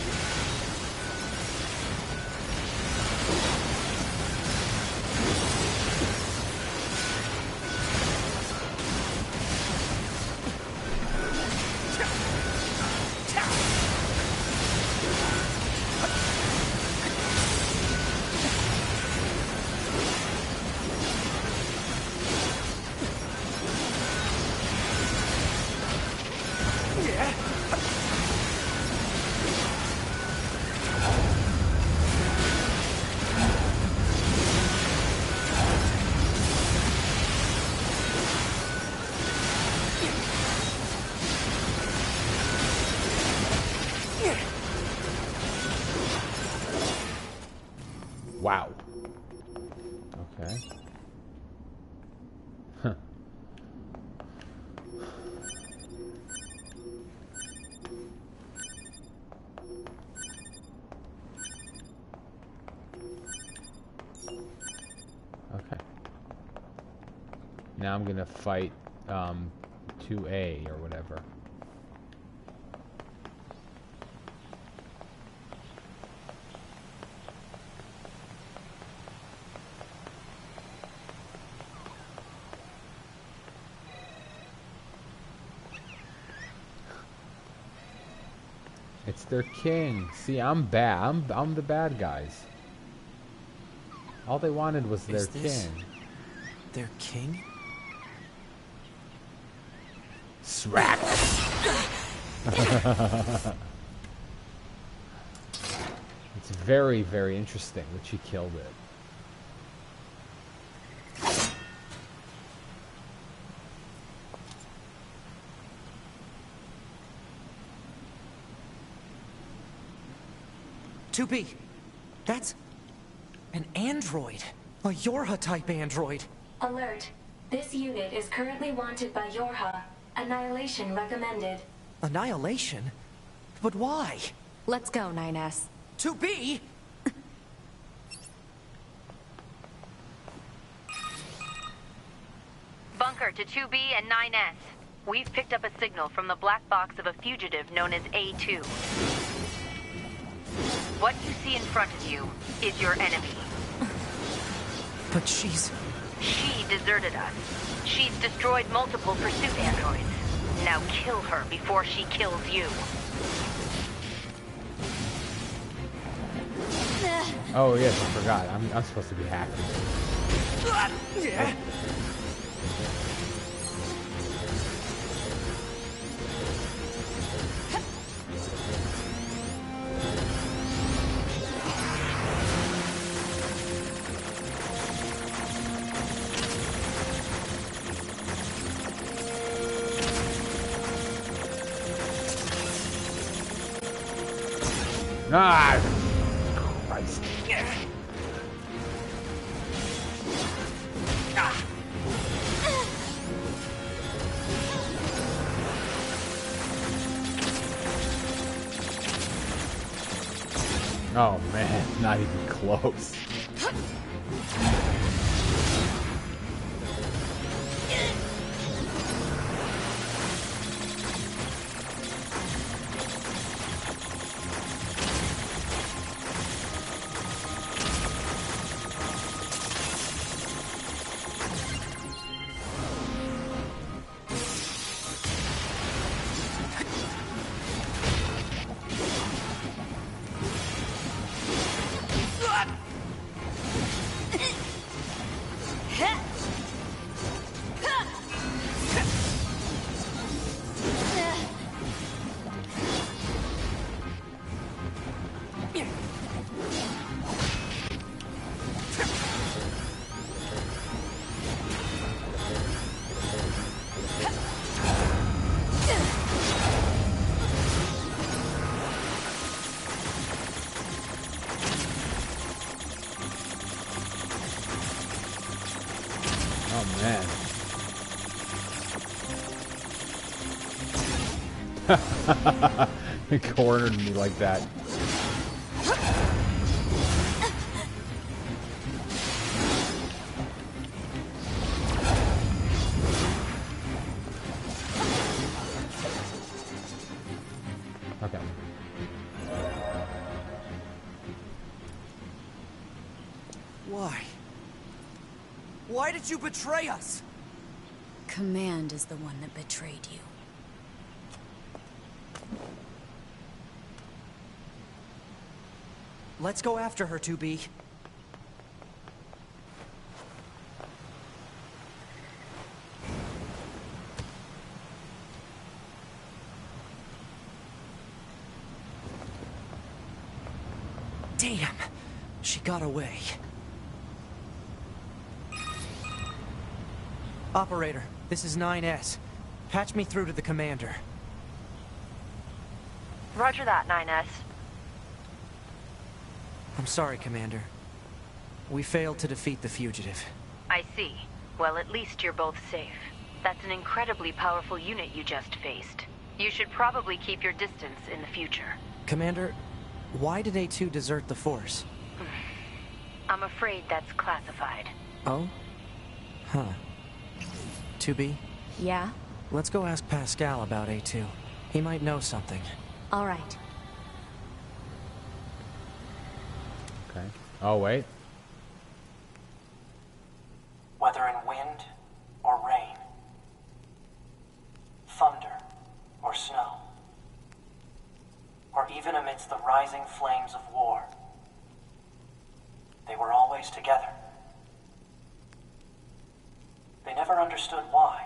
Wow. Okay. Huh. Okay. Now I'm gonna fight 2A or whatever. It's their king. See, I'm bad. I'm the bad guys. All they wanted was their king.
Their king?
Srack. It's very, very interesting that she killed it.
That's an android. A Yorha-type android.
Alert. This unit is currently wanted by Yorha. Annihilation recommended.
Annihilation? But why?
Let's go, 9S.
2B?
Bunker to 2B and 9S. We've picked up a signal from the black box of a fugitive known as A2. What you see in front of you is your enemy.
But she's...
She deserted us. She's destroyed multiple pursuit androids. Now kill her before she kills you.
Oh yes, I forgot. I'm supposed to be hacking.
Yeah.
Ah! Christ. Oh man, not even close. He cornered me like that. Okay.
Why? Why did you betray us?
Command is the one that betrayed you.
Let's go after her, 2B. Damn! She got away. Operator, this is 9S. Patch me through to the commander.
Roger that, 9S.
I'm sorry, Commander. We failed to defeat the fugitive.
I see. Well, at least you're both safe. That's an incredibly powerful unit you just faced. You should probably keep your distance in the future.
Commander, why did A2 desert the Force?
I'm afraid that's classified.
Oh? Huh. 2B?
Yeah?
Let's go ask Pascal about A2. He might know something.
All right.
Okay. Oh, wait.
Whether in wind or rain, thunder or snow, or even amidst the rising flames of war, they were always together. They never understood why,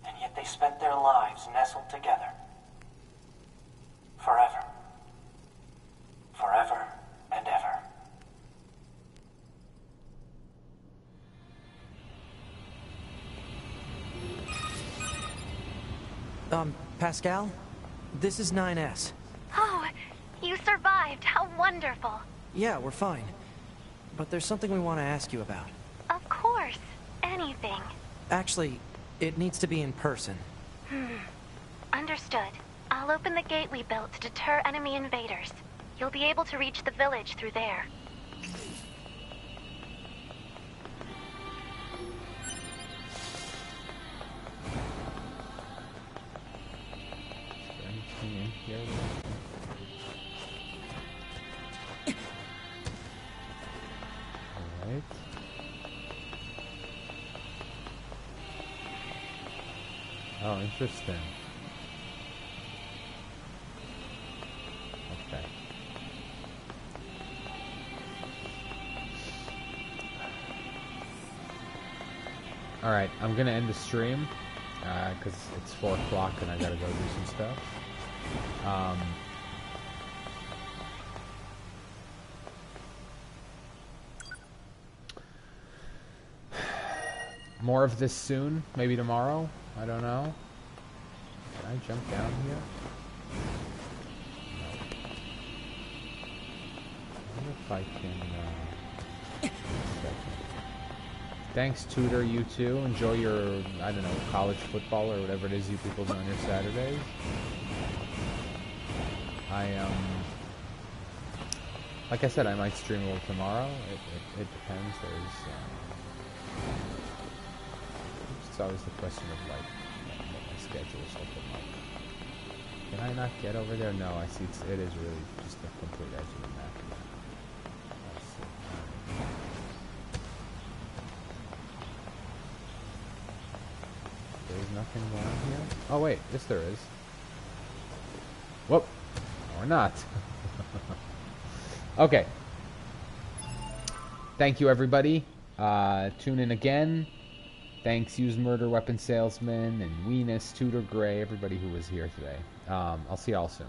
and yet they spent their lives nestled together. Forever. Forever and ever.
Pascal? This is 9S.
Oh, you survived. How wonderful.
Yeah, we're fine. But there's something we want to ask you about.
Of course. Anything.
Actually, it needs to be in person.
Understood. I'll open the gate we built to deter enemy invaders. You'll be able to reach the village through there.
Alright. Oh, interesting. Okay. Alright, I'm gonna end the stream, because it's 4 o'clock and I gotta go do some stuff. More of this soon, maybe tomorrow, I don't know. Can I jump down here? No. I wonder if I can, Thanks, Tutor, you too. Enjoy your, I don't know, college football or whatever it is you people do on your Saturdays. I Like I said, I might stream a little tomorrow. It depends. It's always the question of like what my schedule is looking like. Can I not get over there? No, I see. It is really just the complete edge of the map. Let's see. There's nothing around here. Oh wait, yes there is. Whoop, or not. Okay. Thank you, everybody. Tune in again. Thanks, Use Murder Weapon Salesman and Weenus, Tudor Gray, everybody who was here today. I'll see y'all soon.